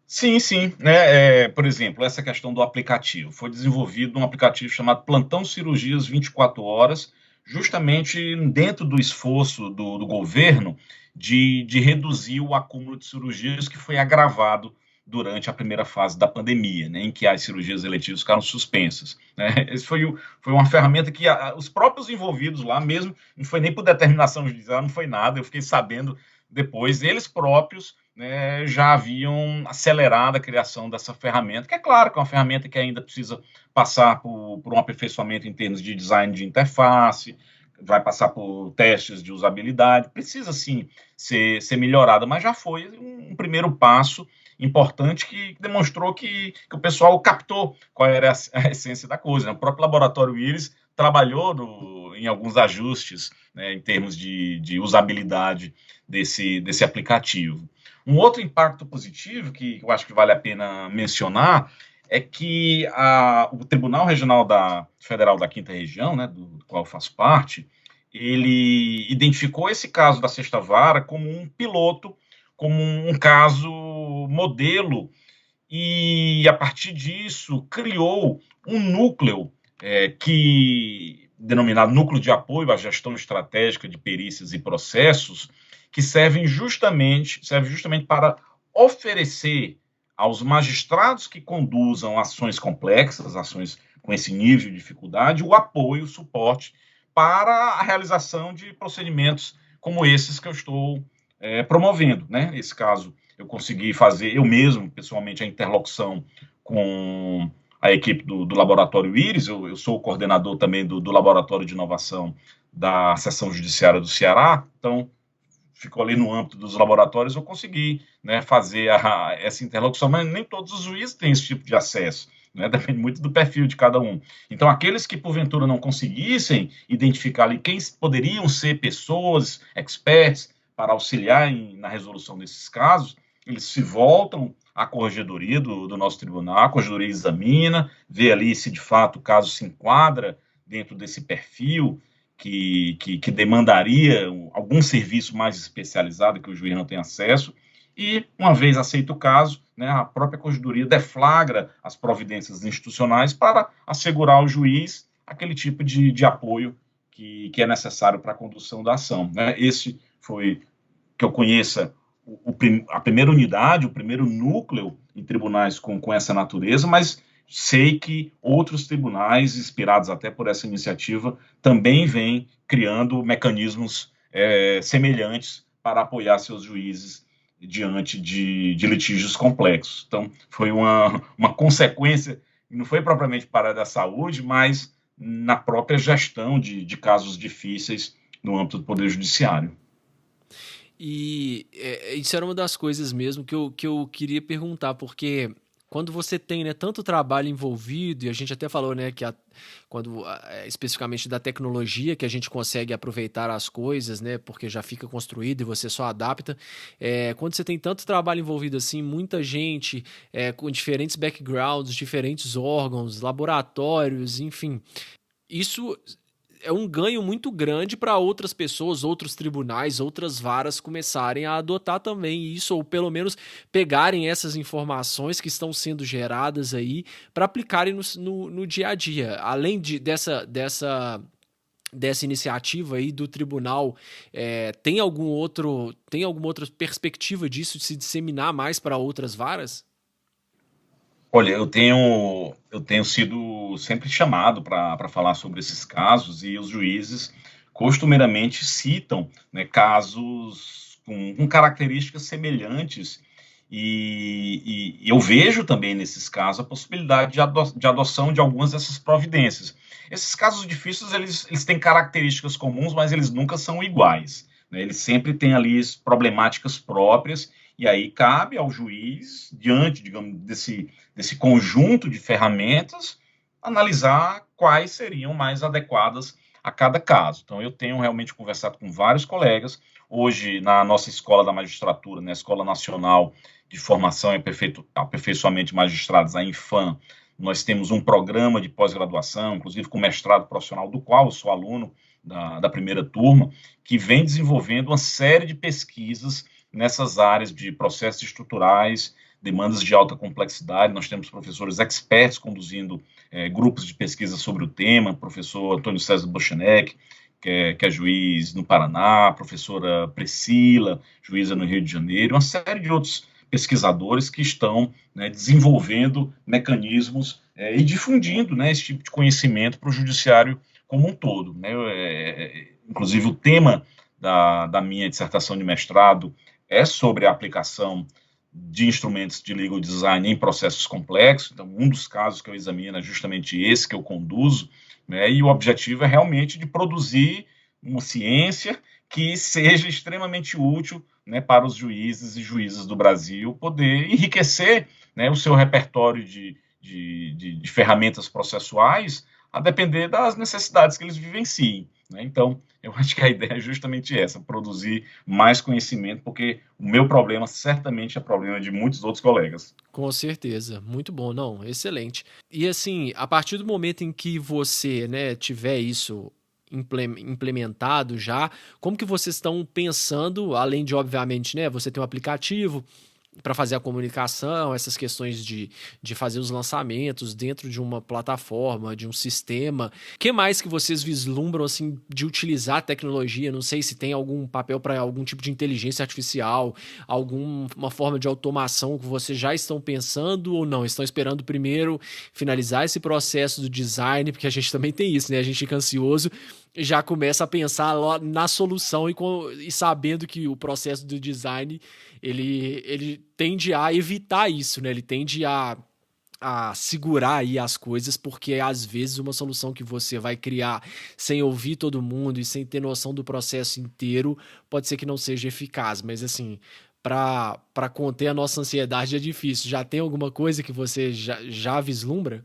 Sim, sim, né? Por exemplo, essa questão do aplicativo. Foi desenvolvido um aplicativo chamado Plantão Cirurgias 24 Horas, justamente dentro do esforço do governo de reduzir o acúmulo de cirurgias que foi agravado durante a primeira fase da pandemia, né, em que as cirurgias eletivas ficaram suspensas. Né? Esse foi uma ferramenta que os próprios envolvidos lá mesmo, não foi nem por determinação judicial, não foi nada, eu fiquei sabendo depois, eles próprios, né, já haviam acelerado a criação dessa ferramenta, que é claro que é uma ferramenta que ainda precisa passar por um aperfeiçoamento em termos de design de interface, vai passar por testes de usabilidade, precisa sim ser melhorada, mas já foi um primeiro passo importante que demonstrou que o pessoal captou qual era a essência da coisa. Né? O próprio laboratório Íris trabalhou em alguns ajustes, né, em termos de usabilidade desse aplicativo. Um outro impacto positivo que eu acho que vale a pena mencionar é que o Tribunal Regional Federal da Quinta Região, né, do qual eu faço parte, ele identificou esse caso da Sexta Vara como um piloto, como um caso modelo, e a partir disso criou um núcleo denominado Núcleo de Apoio à Gestão Estratégica de Perícias e Processos, que serve justamente para oferecer aos magistrados que conduzam ações complexas, ações com esse nível de dificuldade, o apoio, o suporte para a realização de procedimentos como esses que eu estou promovendo. Né? Nesse caso, eu consegui fazer, eu mesmo, pessoalmente, a interlocução com a equipe do Laboratório Íris, eu sou o coordenador também do Laboratório de Inovação da Seção Judiciária do Ceará, então ficou ali no âmbito dos laboratórios, eu consegui, né, fazer essa interlocução, mas nem todos os juízes têm esse tipo de acesso, né, depende muito do perfil de cada um. Então, aqueles que, porventura, não conseguissem identificar ali quem poderiam ser pessoas, experts, para auxiliar na resolução desses casos, eles se voltam à corregedoria do nosso tribunal, a corregedoria examina, vê ali se, de fato, o caso se enquadra dentro desse perfil, que demandaria algum serviço mais especializado que o juiz não tem acesso, e, uma vez aceito o caso, né, a própria corregedoria deflagra as providências institucionais para assegurar ao juiz aquele tipo de apoio que é necessário para a condução da ação. Né? Esse foi, que eu conheça, a primeira unidade, o primeiro núcleo em tribunais com essa natureza, mas sei que outros tribunais, inspirados até por essa iniciativa, também vêm criando mecanismos semelhantes para apoiar seus juízes diante de litígios complexos. Então, foi uma consequência, não foi propriamente para a área da saúde, mas na própria gestão de casos difíceis no âmbito do Poder Judiciário. E isso era uma das coisas mesmo que eu queria perguntar, porque quando você tem, né, tanto trabalho envolvido, e a gente até falou, né, que especificamente da tecnologia, que a gente consegue aproveitar as coisas, né, porque já fica construído e você só adapta. Quando você tem tanto trabalho envolvido assim, muita gente com diferentes backgrounds, diferentes órgãos, laboratórios, enfim, isso é um ganho muito grande para outras pessoas, outros tribunais, outras varas começarem a adotar também isso, ou pelo menos pegarem essas informações que estão sendo geradas aí para aplicarem no dia a dia. Além dessa iniciativa aí do tribunal, tem alguma outra perspectiva disso de se disseminar mais para outras varas? Olha, eu tenho sido sempre chamado para falar sobre esses casos e os juízes costumeiramente citam, né, casos com características semelhantes e eu vejo também nesses casos a possibilidade de adoção de algumas dessas providências. Esses casos difíceis, eles têm características comuns, mas eles nunca são iguais, né? Eles sempre têm ali problemáticas próprias e aí cabe ao juiz, diante, digamos, desse conjunto de ferramentas, analisar quais seriam mais adequadas a cada caso. Então, eu tenho realmente conversado com vários colegas. Hoje, na nossa escola da magistratura, na Escola Nacional de Formação e Aperfeiçoamento de Magistrados, a Infam, nós temos um programa de pós-graduação, inclusive com mestrado profissional, do qual eu sou aluno da primeira turma, que vem desenvolvendo uma série de pesquisas nessas áreas de processos estruturais, demandas de alta complexidade. Nós temos professores experts conduzindo grupos de pesquisa sobre o tema, professor Antônio César Bochenek, que é juiz no Paraná, professora Priscila, juíza no Rio de Janeiro, uma série de outros pesquisadores que estão, né, desenvolvendo mecanismos e difundindo, né, esse tipo de conhecimento para o judiciário como um todo, né? Inclusive, o tema da minha dissertação de mestrado é sobre a aplicação de instrumentos de legal design em processos complexos. Então, um dos casos que eu examino é justamente esse que eu conduzo, né, e o objetivo é realmente de produzir uma ciência que seja extremamente útil, né, para os juízes e juízas do Brasil poder enriquecer, né, o seu repertório de ferramentas processuais a depender das necessidades que eles vivenciem, né? Então, eu acho que a ideia é justamente essa, produzir mais conhecimento, porque o meu problema certamente é problema de muitos outros colegas. Com certeza, muito bom, não, excelente. E assim, a partir do momento em que você, né, tiver isso implementado já, como que vocês estão pensando, além de, obviamente, né, você tem um aplicativo para fazer a comunicação, essas questões de fazer os lançamentos dentro de uma plataforma, de um sistema. O que mais que vocês vislumbram assim, de utilizar a tecnologia? Não sei se tem algum papel para algum tipo de inteligência artificial, alguma forma de automação que vocês já estão pensando ou não? Estão esperando primeiro finalizar esse processo do design, porque a gente também tem isso, né? A gente fica ansioso e já começa a pensar lá na solução e sabendo que o processo do design ele tende a evitar isso, né? Ele tende a segurar aí as coisas, porque às vezes uma solução que você vai criar sem ouvir todo mundo e sem ter noção do processo inteiro, pode ser que não seja eficaz, mas assim, para conter a nossa ansiedade é difícil. Já tem alguma coisa que você já vislumbra?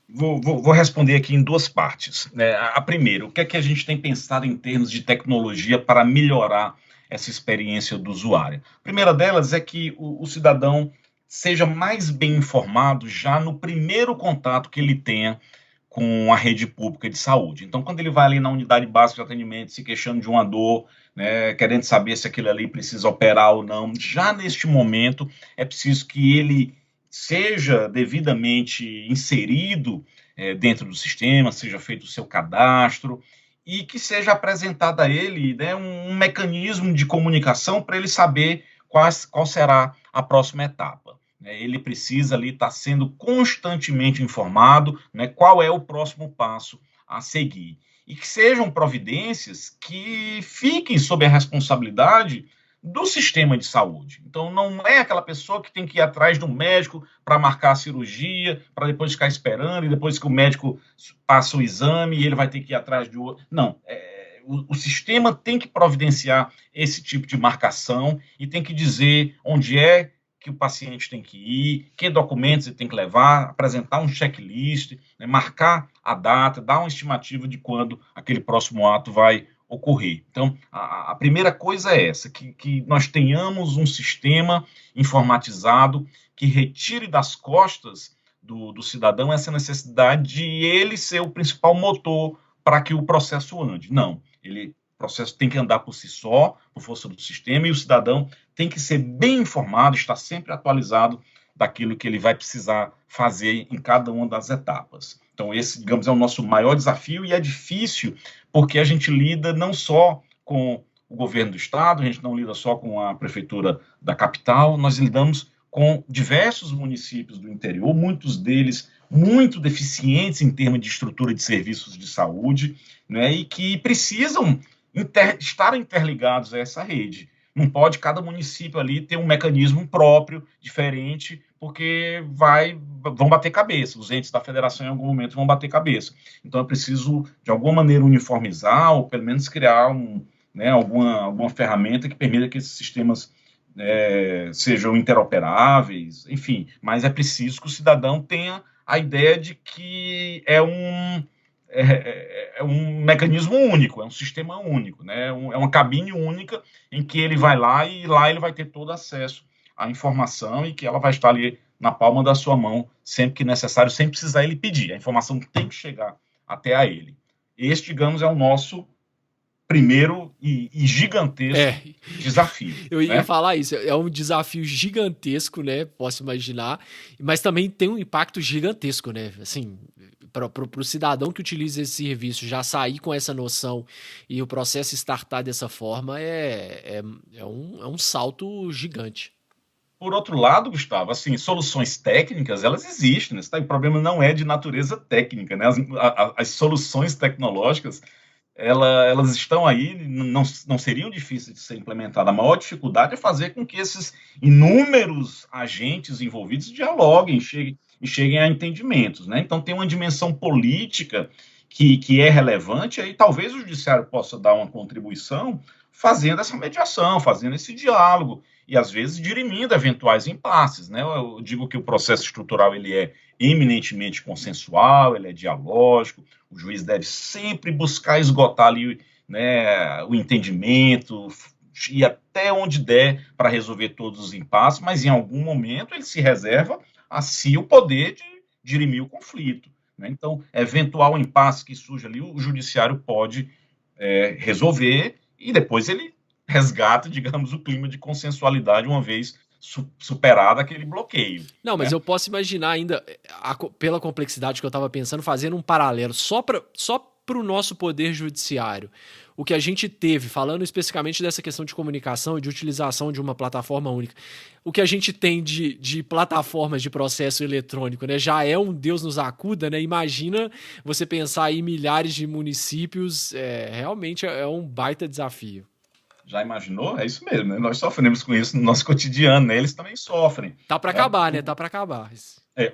Vou responder aqui em duas partes, né? A primeira, o que é que a gente tem pensado em termos de tecnologia para melhorar essa experiência do usuário? A primeira delas é que o cidadão seja mais bem informado já no primeiro contato que ele tenha com a rede pública de saúde. Então, quando ele vai ali na unidade básica de atendimento, se queixando de uma dor, né, querendo saber se aquilo ali precisa operar ou não, já neste momento é preciso que ele seja devidamente inserido dentro do sistema, seja feito o seu cadastro e que seja apresentado a ele, né, um mecanismo de comunicação para ele saber qual será a próxima etapa. Ele precisa ali estar sendo constantemente informado, né, qual é o próximo passo a seguir. E que sejam providências que fiquem sob a responsabilidade do sistema de saúde. Então, não é aquela pessoa que tem que ir atrás de um médico para marcar a cirurgia, para depois ficar esperando, e depois que o médico passa o exame, ele vai ter que ir atrás de outro. Não, o sistema tem que providenciar esse tipo de marcação e tem que dizer onde é que o paciente tem que ir, que documentos ele tem que levar, apresentar um checklist, né, marcar a data, dar uma estimativa de quando aquele próximo ato vai ocorrer. Então, a primeira coisa é essa, que nós tenhamos um sistema informatizado que retire das costas do cidadão essa necessidade de ele ser o principal motor para que o processo ande. Não, o processo tem que andar por si só, por força do sistema, e o cidadão tem que ser bem informado, estar sempre atualizado daquilo que ele vai precisar fazer em cada uma das etapas. Então, esse, digamos, é o nosso maior desafio, e é difícil porque a gente lida não só com o governo do estado, a gente não lida só com a prefeitura da capital, nós lidamos com diversos municípios do interior, muitos deles muito deficientes em termos de estrutura de serviços de saúde, né, e que precisam estar interligados a essa rede. Não pode cada município ali ter um mecanismo próprio, diferente, porque vão bater cabeça. Os entes da federação, em algum momento, vão bater cabeça. Então, é preciso, de alguma maneira, uniformizar, ou pelo menos criar alguma ferramenta que permita que esses sistemas sejam interoperáveis, enfim. Mas é preciso que o cidadão tenha a ideia de que é um mecanismo único, é um sistema único, né? É uma cabine única em que ele vai lá e lá ele vai ter todo acesso à informação e que ela vai estar ali na palma da sua mão sempre que necessário, sem precisar ele pedir. A informação tem que chegar até a ele. Este, digamos, é o nosso primeiro e gigantesco desafio. Eu ia falar isso, é um desafio gigantesco, né? Posso imaginar, mas também tem um impacto gigantesco, né? Assim, para o cidadão que utiliza esse serviço já sair com essa noção e o processo startar dessa forma é um salto gigante. Por outro lado, Gustavo, assim, soluções técnicas, elas existem, né? O problema não é de natureza técnica, né? As soluções tecnológicas, elas estão aí, não seriam difíceis de ser implementadas. A maior dificuldade é fazer com que esses inúmeros agentes envolvidos dialoguem e cheguem a entendimentos, né? Então, tem uma dimensão política que é relevante, e talvez o judiciário possa dar uma contribuição fazendo essa mediação, fazendo esse diálogo, e às vezes dirimindo eventuais impasses, né? Eu digo que o processo estrutural ele é eminentemente consensual, ele é dialógico, o juiz deve sempre buscar esgotar ali, né, o entendimento, ir até onde der para resolver todos os impasses, mas em algum momento ele se reserva a si o poder de dirimir o conflito, né? Então, eventual impasse que surge ali, o judiciário pode resolver e depois ele resgata, digamos, o clima de consensualidade uma vez superado aquele bloqueio. Não, mas eu posso imaginar ainda, pela complexidade que eu estava pensando, fazendo um paralelo só para o nosso poder judiciário. O que a gente teve, falando especificamente dessa questão de comunicação e de utilização de uma plataforma única, o que a gente tem de plataformas de processo eletrônico, né, já é um Deus nos acuda, né? Imagina você pensar em milhares de municípios, realmente é um baita desafio. Já imaginou? É isso mesmo, né? Nós sofremos com isso no nosso cotidiano, né? Eles também sofrem. Tá para acabar, né? Tá para acabar.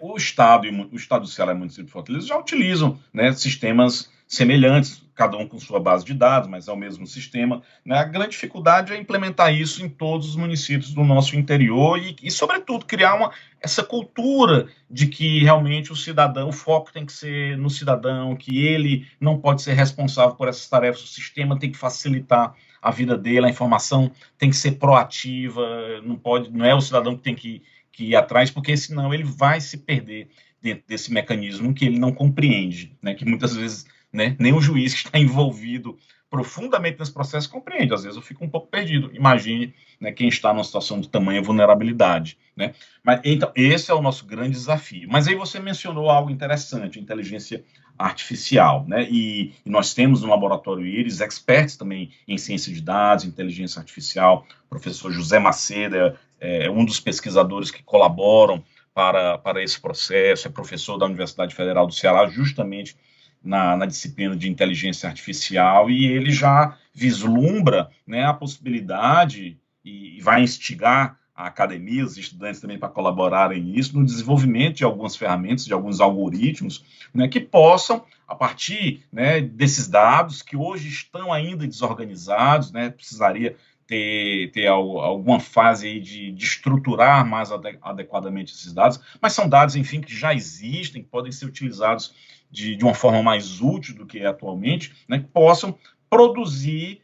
O Estado do Ceará e o município de Fortaleza já utilizam, né, sistemas semelhantes, cada um com sua base de dados, mas é o mesmo sistema, né? A grande dificuldade é implementar isso em todos os municípios do nosso interior e sobretudo, criar essa cultura de que realmente o foco tem que ser no cidadão, que ele não pode ser responsável por essas tarefas, o sistema tem que facilitar a vida dele, a informação tem que ser proativa, não é o cidadão que tem que ir atrás, porque senão ele vai se perder dentro desse mecanismo que ele não compreende, né? Que muitas vezes, né, nem o juiz que está envolvido profundamente nesse processo compreende. Às vezes eu fico um pouco perdido. Imagine, né, quem está numa situação de tamanha vulnerabilidade, né? Mas, então, esse é o nosso grande desafio. Mas aí você mencionou algo interessante, a inteligência artificial, né? E nós temos no Laboratório Íris experts também em ciência de dados, inteligência artificial. O professor José Macedo é um dos pesquisadores que colaboram para esse processo, é professor da Universidade Federal do Ceará, justamente na disciplina de inteligência artificial, e ele já vislumbra, né, a possibilidade e vai instigar a academia, os estudantes também para colaborarem nisso, no desenvolvimento de algumas ferramentas, de alguns algoritmos, né, que possam, a partir, né, desses dados que hoje estão ainda desorganizados, né, precisaria ter alguma fase aí de estruturar mais adequadamente esses dados, mas são dados, enfim, que já existem, que podem ser utilizados de uma forma mais útil do que é atualmente, né, que possam produzir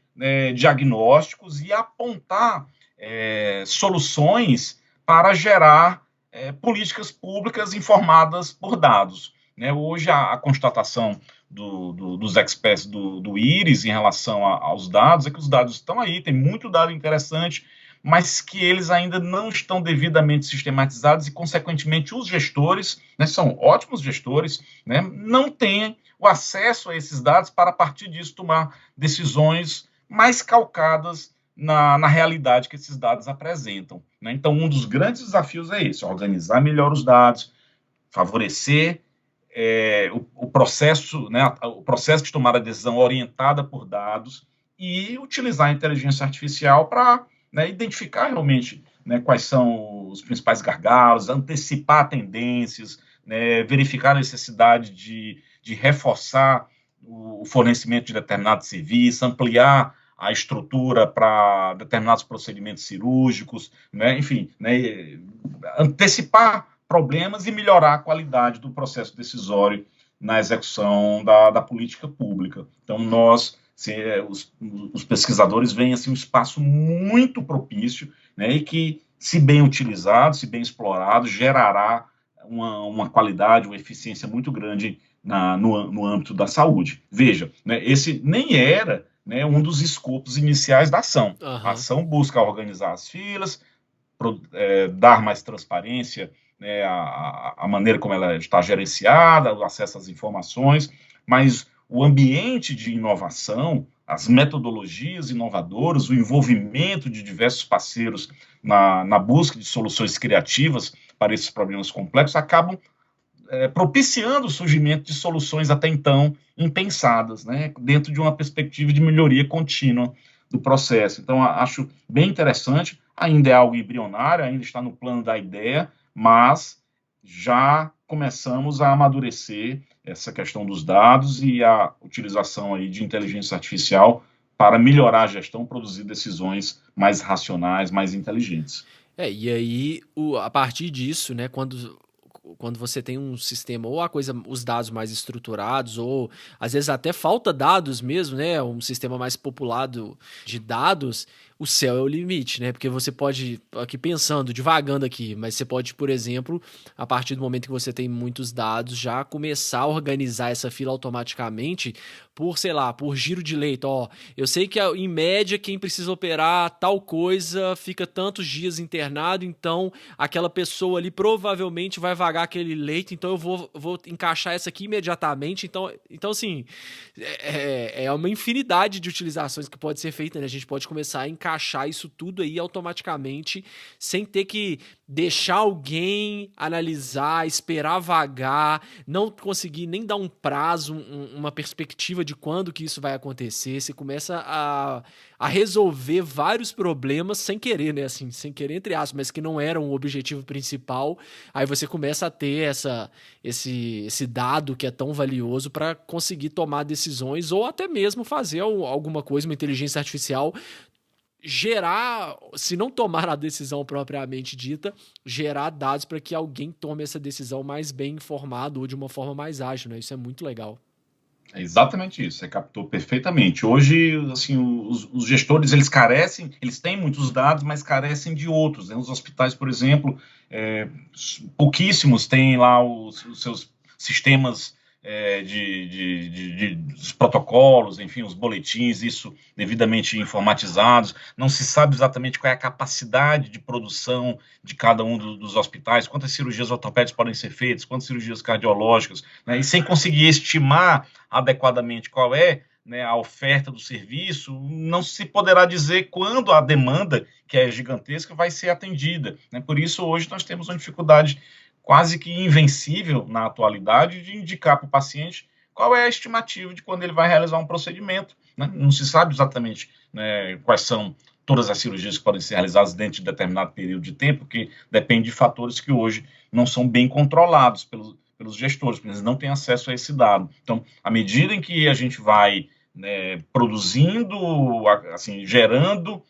diagnósticos e apontar soluções para gerar políticas públicas informadas por dados. Né? Hoje, a constatação dos experts do IRIS em relação aos dados é que os dados estão aí, tem muito dado interessante, mas que eles ainda não estão devidamente sistematizados e, consequentemente, os gestores, né, são ótimos gestores, né, não têm o acesso a esses dados para, a partir disso, tomar decisões mais calcadas na realidade que esses dados apresentam. Né? Então, um dos grandes desafios é esse, organizar melhor os dados, favorecer o processo, né, o processo de tomar a decisão orientada por dados e utilizar a inteligência artificial para, né, identificar realmente, né, quais são os principais gargalos, antecipar tendências, né, verificar a necessidade de reforçar o fornecimento de determinados serviços, ampliar a estrutura para determinados procedimentos cirúrgicos, né, enfim, né, antecipar problemas e melhorar a qualidade do processo decisório na execução da política pública. Então, os pesquisadores veem assim, um espaço muito propício, né, e que, se bem utilizado, se bem explorado, gerará uma qualidade, uma eficiência muito grande no âmbito da saúde. Veja, né, esse nem era, né, um dos escopos iniciais da ação. Uhum. A ação busca organizar as filas, dar mais transparência, né, a maneira como ela está gerenciada, o acesso às informações, mas o ambiente de inovação, as metodologias inovadoras, o envolvimento de diversos parceiros na busca de soluções criativas para esses problemas complexos acabam propiciando o surgimento de soluções até então impensadas, né, dentro de uma perspectiva de melhoria contínua do processo. Então, acho bem interessante, ainda é algo embrionário, ainda está no plano da ideia, mas já começamos a amadurecer essa questão dos dados e a utilização aí de inteligência artificial para melhorar a gestão, produzir decisões mais racionais, mais inteligentes. E aí, a partir disso, né, quando você tem um sistema ou os dados mais estruturados, ou às vezes até falta dados mesmo, né, um sistema mais populado de dados, o céu é o limite, né? Porque você pode, aqui pensando, divagando aqui, mas você pode, por exemplo, a partir do momento que você tem muitos dados, já começar a organizar essa fila automaticamente por, sei lá, por giro de leito. Ó, eu sei que, em média, quem precisa operar tal coisa fica tantos dias internado, então aquela pessoa ali provavelmente vai vagar aquele leito, então eu vou encaixar essa aqui imediatamente. Então assim, é uma infinidade de utilizações que pode ser feita, né? A gente pode começar a encaixar isso tudo aí automaticamente, sem ter que deixar alguém analisar, esperar vagar, não conseguir nem dar um prazo, uma perspectiva de quando que isso vai acontecer. Você começa a resolver vários problemas sem querer, né? Assim, sem querer, entre aspas, mas que não eram o objetivo principal. Aí você começa a ter esse dado que é tão valioso para conseguir tomar decisões ou até mesmo fazer alguma coisa, uma inteligência artificial, gerar, se não tomar a decisão propriamente dita, gerar dados para que alguém tome essa decisão mais bem informado ou de uma forma mais ágil, né? Isso é muito legal. É exatamente isso, você captou perfeitamente. Hoje, assim, os gestores, eles carecem, eles têm muitos dados, mas carecem de outros, né? Os hospitais, por exemplo, pouquíssimos têm lá os seus sistemas dos protocolos, enfim, os boletins, isso devidamente informatizados. Não se sabe exatamente qual é a capacidade de produção de cada um dos hospitais, quantas cirurgias ortopédicas podem ser feitas, quantas cirurgias cardiológicas, né? E sem conseguir estimar adequadamente qual é, né, a oferta do serviço, não se poderá dizer quando a demanda, que é gigantesca, vai ser atendida, né? Por isso, hoje, nós temos uma dificuldade quase que invencível na atualidade de indicar para o paciente qual é a estimativa de quando ele vai realizar um procedimento, né? Não se sabe exatamente, né, quais são todas as cirurgias que podem ser realizadas dentro de determinado período de tempo, porque depende de fatores que hoje não são bem controlados pelos gestores, porque eles não têm acesso a esse dado. Então, à medida em que a gente vai, né, produzindo, assim, gerando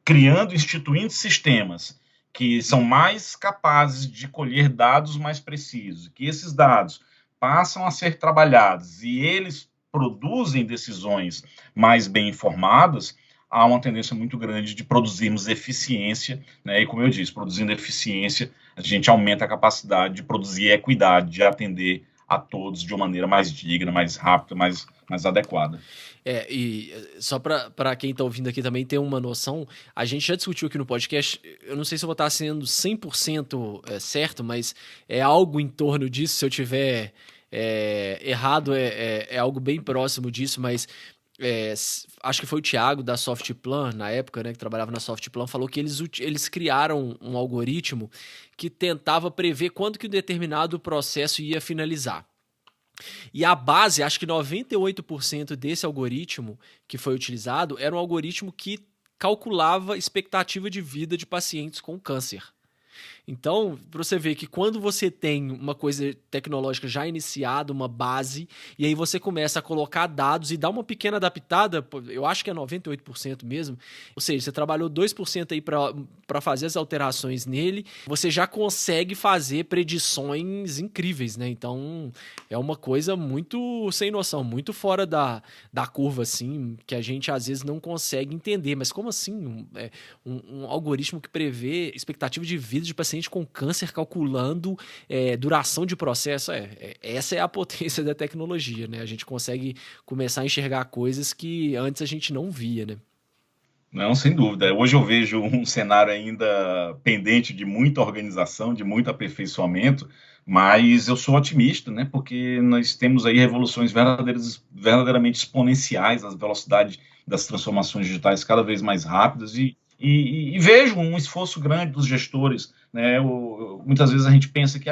criando, instituindo sistemas que são mais capazes de colher dados mais precisos, que esses dados passam a ser trabalhados e eles produzem decisões mais bem informadas, há uma tendência muito grande de produzirmos eficiência, né? E como eu disse, produzindo eficiência, a gente aumenta a capacidade de produzir equidade, de atender a todos de uma maneira mais digna, mais rápida, mais adequada. E só para quem está ouvindo aqui também ter uma noção, a gente já discutiu aqui no podcast, eu não sei se eu vou estar sendo 100% certo, mas é algo em torno disso, se eu tiver errado, é algo bem próximo disso, mas acho que foi o Thiago da Softplan, na época, né, que trabalhava na Softplan, falou que eles criaram um algoritmo que tentava prever quando que um determinado processo ia finalizar. E a base, acho que 98% desse algoritmo que foi utilizado era um algoritmo que calculava expectativa de vida de pacientes com câncer. Então, para você ver que quando você tem uma coisa tecnológica já iniciada, uma base, e aí você começa a colocar dados e dá uma pequena adaptada, eu acho que é 98% mesmo, ou seja, você trabalhou 2% aí para fazer as alterações nele, você já consegue fazer predições incríveis, né? Então, é uma coisa muito sem noção, muito fora da curva, assim, que a gente às vezes não consegue entender. Mas como assim? Um algoritmo que prevê expectativa de vida de paciente com câncer calculando duração de processo. Essa é a potência da tecnologia, né? A gente consegue começar a enxergar coisas que antes a gente não via, né? Não, sem dúvida. Hoje eu vejo um cenário ainda pendente de muita organização, de muito aperfeiçoamento, mas eu sou otimista, né? Porque nós temos aí revoluções verdadeiramente exponenciais, as velocidades das transformações digitais cada vez mais rápidas e vejo um esforço grande dos gestores, né? Muitas vezes a gente pensa que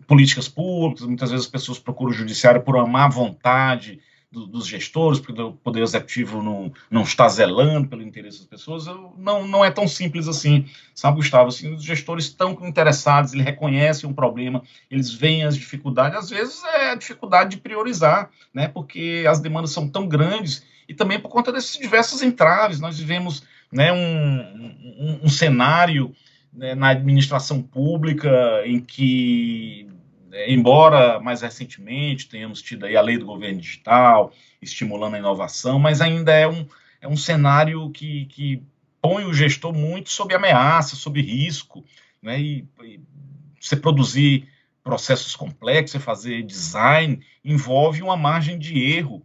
políticas públicas, muitas vezes as pessoas procuram o judiciário por uma má vontade dos gestores, porque o Poder Executivo não está zelando pelo interesse das pessoas. Não é tão simples assim, sabe, Gustavo? Assim, os gestores estão interessados, eles reconhecem um problema, eles veem as dificuldades, às vezes é a dificuldade de priorizar, né? Porque as demandas são tão grandes e também por conta desses diversos entraves. Nós vivemos, né, um cenário, né, na administração pública em que, embora mais recentemente tenhamos tido aí a lei do governo digital, estimulando a inovação, mas ainda é um cenário que põe o gestor muito sob ameaça, sob risco, né? E você produzir processos complexos, você fazer design, envolve uma margem de erro.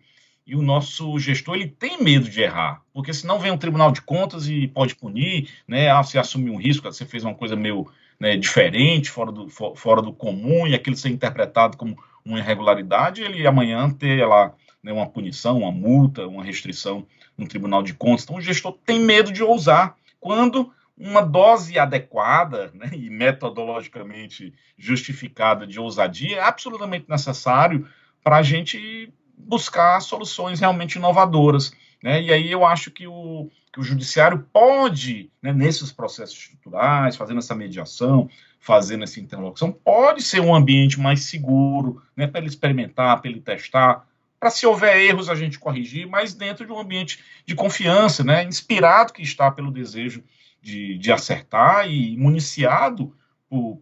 E o nosso gestor, ele tem medo de errar, porque senão vem um Tribunal de Contas e pode punir, né? Você assumiu um risco, você fez uma coisa meio, né, diferente, fora do comum, e aquilo ser interpretado como uma irregularidade, ele amanhã ter lá, né, uma punição, uma multa, uma restrição no Tribunal de Contas. Então o gestor tem medo de ousar, quando uma dose adequada, né, e metodologicamente justificada de ousadia é absolutamente necessário para a gente buscar soluções realmente inovadoras, né? E aí eu acho que o judiciário pode, né, nesses processos estruturais, fazendo essa mediação, fazendo essa interlocução, pode ser um ambiente mais seguro, né, para ele experimentar, para ele testar, para, se houver erros, a gente corrigir, mas dentro de um ambiente de confiança, né, inspirado que está pelo desejo de acertar e municiado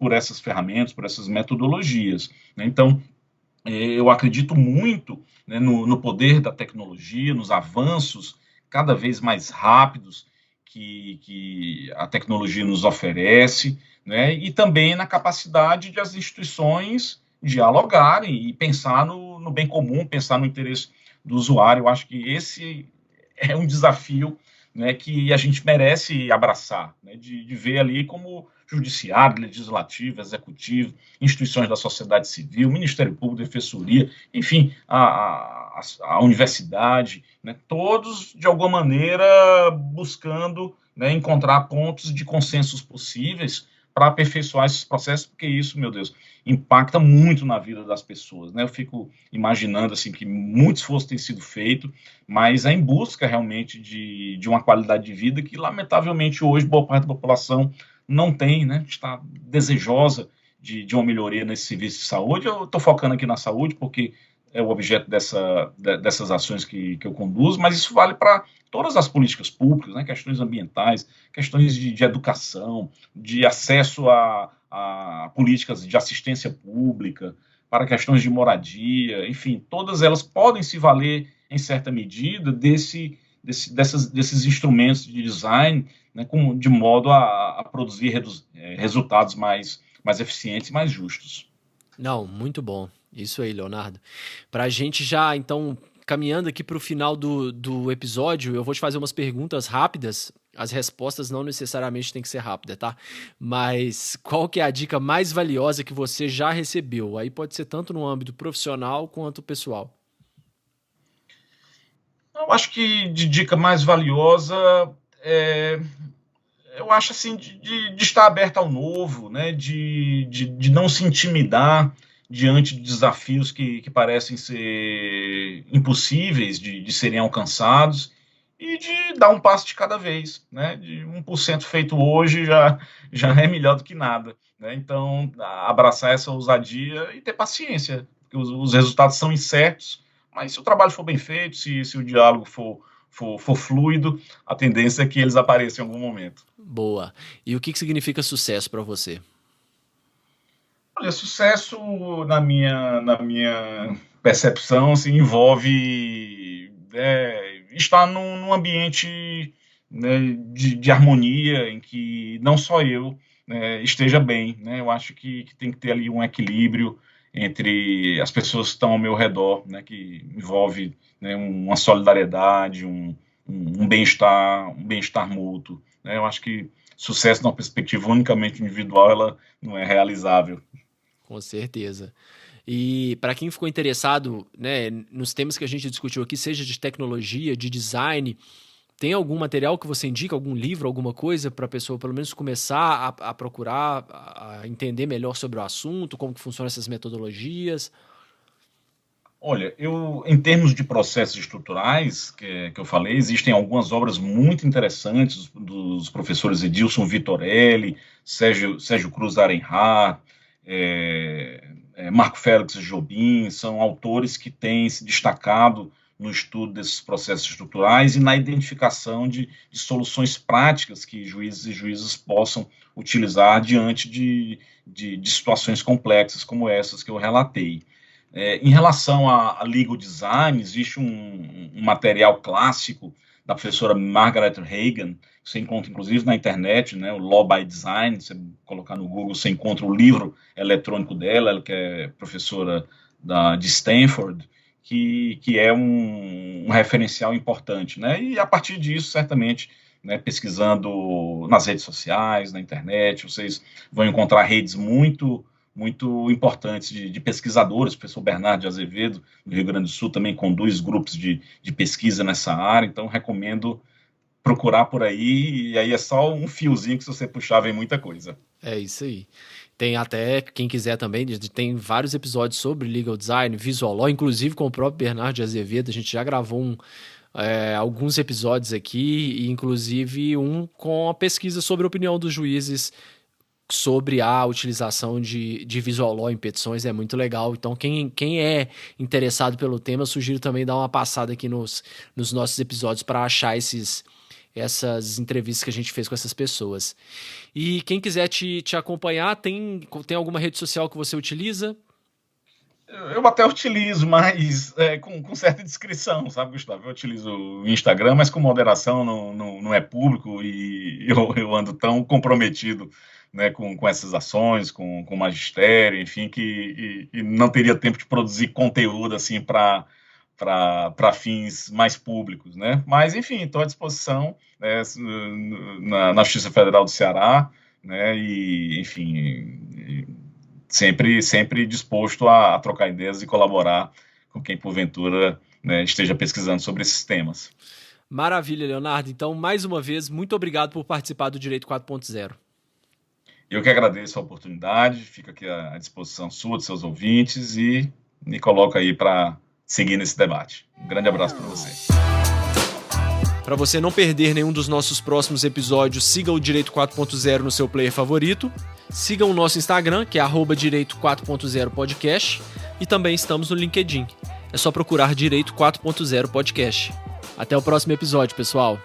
por essas ferramentas, por essas metodologias, né? Então, eu acredito muito, né, no poder da tecnologia, nos avanços cada vez mais rápidos que a tecnologia nos oferece, né, e também na capacidade de as instituições dialogarem e pensar no bem comum, pensar no interesse do usuário. Eu acho que esse é um desafio, né, que a gente merece abraçar, né, de ver ali como judiciário, legislativo, executivo, instituições da sociedade civil, Ministério Público, Defensoria, enfim, a universidade, né, todos, de alguma maneira, buscando, né, encontrar pontos de consensos possíveis para aperfeiçoar esses processos, porque isso, meu Deus, impacta muito na vida das pessoas, né? Eu fico imaginando, assim, que muito esforço tem sido feito, mas é em busca, realmente, de uma qualidade de vida que, lamentavelmente, hoje, boa parte da população não tem, né? Está desejosa de uma melhoria nesse serviço de saúde. Eu estou focando aqui na saúde, porque é o objeto dessas ações que eu conduzo, mas isso vale para todas as políticas públicas, né, questões ambientais, questões de educação, de acesso a políticas de assistência pública, para questões de moradia, enfim, todas elas podem se valer, em certa medida, desses instrumentos de design, né, de modo a produzir resultados mais eficientes e mais justos. Não, muito bom. Isso aí, Leonardo. Para a gente já, então, caminhando aqui para o final do episódio, eu vou te fazer umas perguntas rápidas. As respostas não necessariamente têm que ser rápidas, tá? Mas qual que é a dica mais valiosa que você já recebeu? Aí pode ser tanto no âmbito profissional quanto pessoal. Eu acho que de dica mais valiosa eu acho assim de estar aberto ao novo, né? De não se intimidar diante de desafios que parecem ser impossíveis de serem alcançados e de dar um passo de cada vez, né? De 1% feito hoje já é melhor do que nada, né? Então, abraçar essa ousadia e ter paciência, porque os resultados são incertos, mas se o trabalho for bem feito, se o diálogo for fluido, a tendência é que eles apareçam em algum momento. Boa. E o que significa sucesso para você? Olha, sucesso, na minha percepção, assim, envolve estar num ambiente, né, de harmonia, em que não só eu, né, esteja bem, né? Eu acho que tem que ter ali um equilíbrio entre as pessoas que estão ao meu redor, né, que envolve, né, uma solidariedade, um bem-estar mútuo, né? Eu acho que sucesso numa perspectiva unicamente individual, ela não é realizável. Com certeza. E para quem ficou interessado, né, nos temas que a gente discutiu aqui, seja de tecnologia, de design, tem algum material que você indica, algum livro, alguma coisa para a pessoa pelo menos começar a procurar, a entender melhor sobre o assunto, como que funcionam essas metodologias? Olha, em termos de processos estruturais, que eu falei, existem algumas obras muito interessantes dos professores Edilson Vitorelli, Sérgio Cruz Arenhardt, Marco Félix Jobim, são autores que têm se destacado no estudo desses processos estruturais e na identificação de soluções práticas que juízes e juízas possam utilizar diante de situações complexas como essas que eu relatei. Em relação a legal design, existe um material clássico da professora Margaret Hagan, que você encontra inclusive na internet, né, o Law by Design. Você colocar no Google, você encontra o livro eletrônico dela, ela que é professora de Stanford, que é um referencial importante, né? E a partir disso, certamente, né, pesquisando nas redes sociais, na internet, vocês vão encontrar redes muito importantes de pesquisadores. O professor Bernardo de Azevedo, do Rio Grande do Sul, também conduz grupos de pesquisa nessa área, então recomendo procurar por aí, e aí é só um fiozinho que se você puxar vem muita coisa. É isso aí. Tem até, quem quiser também, tem vários episódios sobre legal design, visual law, inclusive com o próprio Bernardo de Azevedo. A gente já gravou alguns episódios aqui, e inclusive um com a pesquisa sobre a opinião dos juízes sobre a utilização de visual law em petições. É muito legal. Então, quem é interessado pelo tema, eu sugiro também dar uma passada aqui nos nossos episódios para achar essas entrevistas que a gente fez com essas pessoas. E quem quiser te acompanhar, tem alguma rede social que você utiliza? Eu até utilizo, mas com certa discrição, sabe, Gustavo? Eu utilizo o Instagram, mas com moderação, não é público, e eu ando tão comprometido, né, com essas ações, com o magistério, enfim, que não teria tempo de produzir conteúdo assim para fins mais públicos, né? Mas, enfim, estou à disposição, né, na Justiça Federal do Ceará, né? E, enfim, sempre disposto a trocar ideias e colaborar com quem, porventura, né, esteja pesquisando sobre esses temas. Maravilha, Leonardo. Então, mais uma vez, muito obrigado por participar do Direito 4.0. Eu que agradeço a oportunidade, fico aqui à disposição sua, dos seus ouvintes, e me coloco aí para seguir nesse debate. Um grande abraço para você. Para você não perder nenhum dos nossos próximos episódios, siga o Direito 4.0 no seu player favorito, siga o nosso Instagram, que é @Direito 4.0 Podcast, e também estamos no LinkedIn. é só procurar Direito 4.0 Podcast. Até o próximo episódio, pessoal.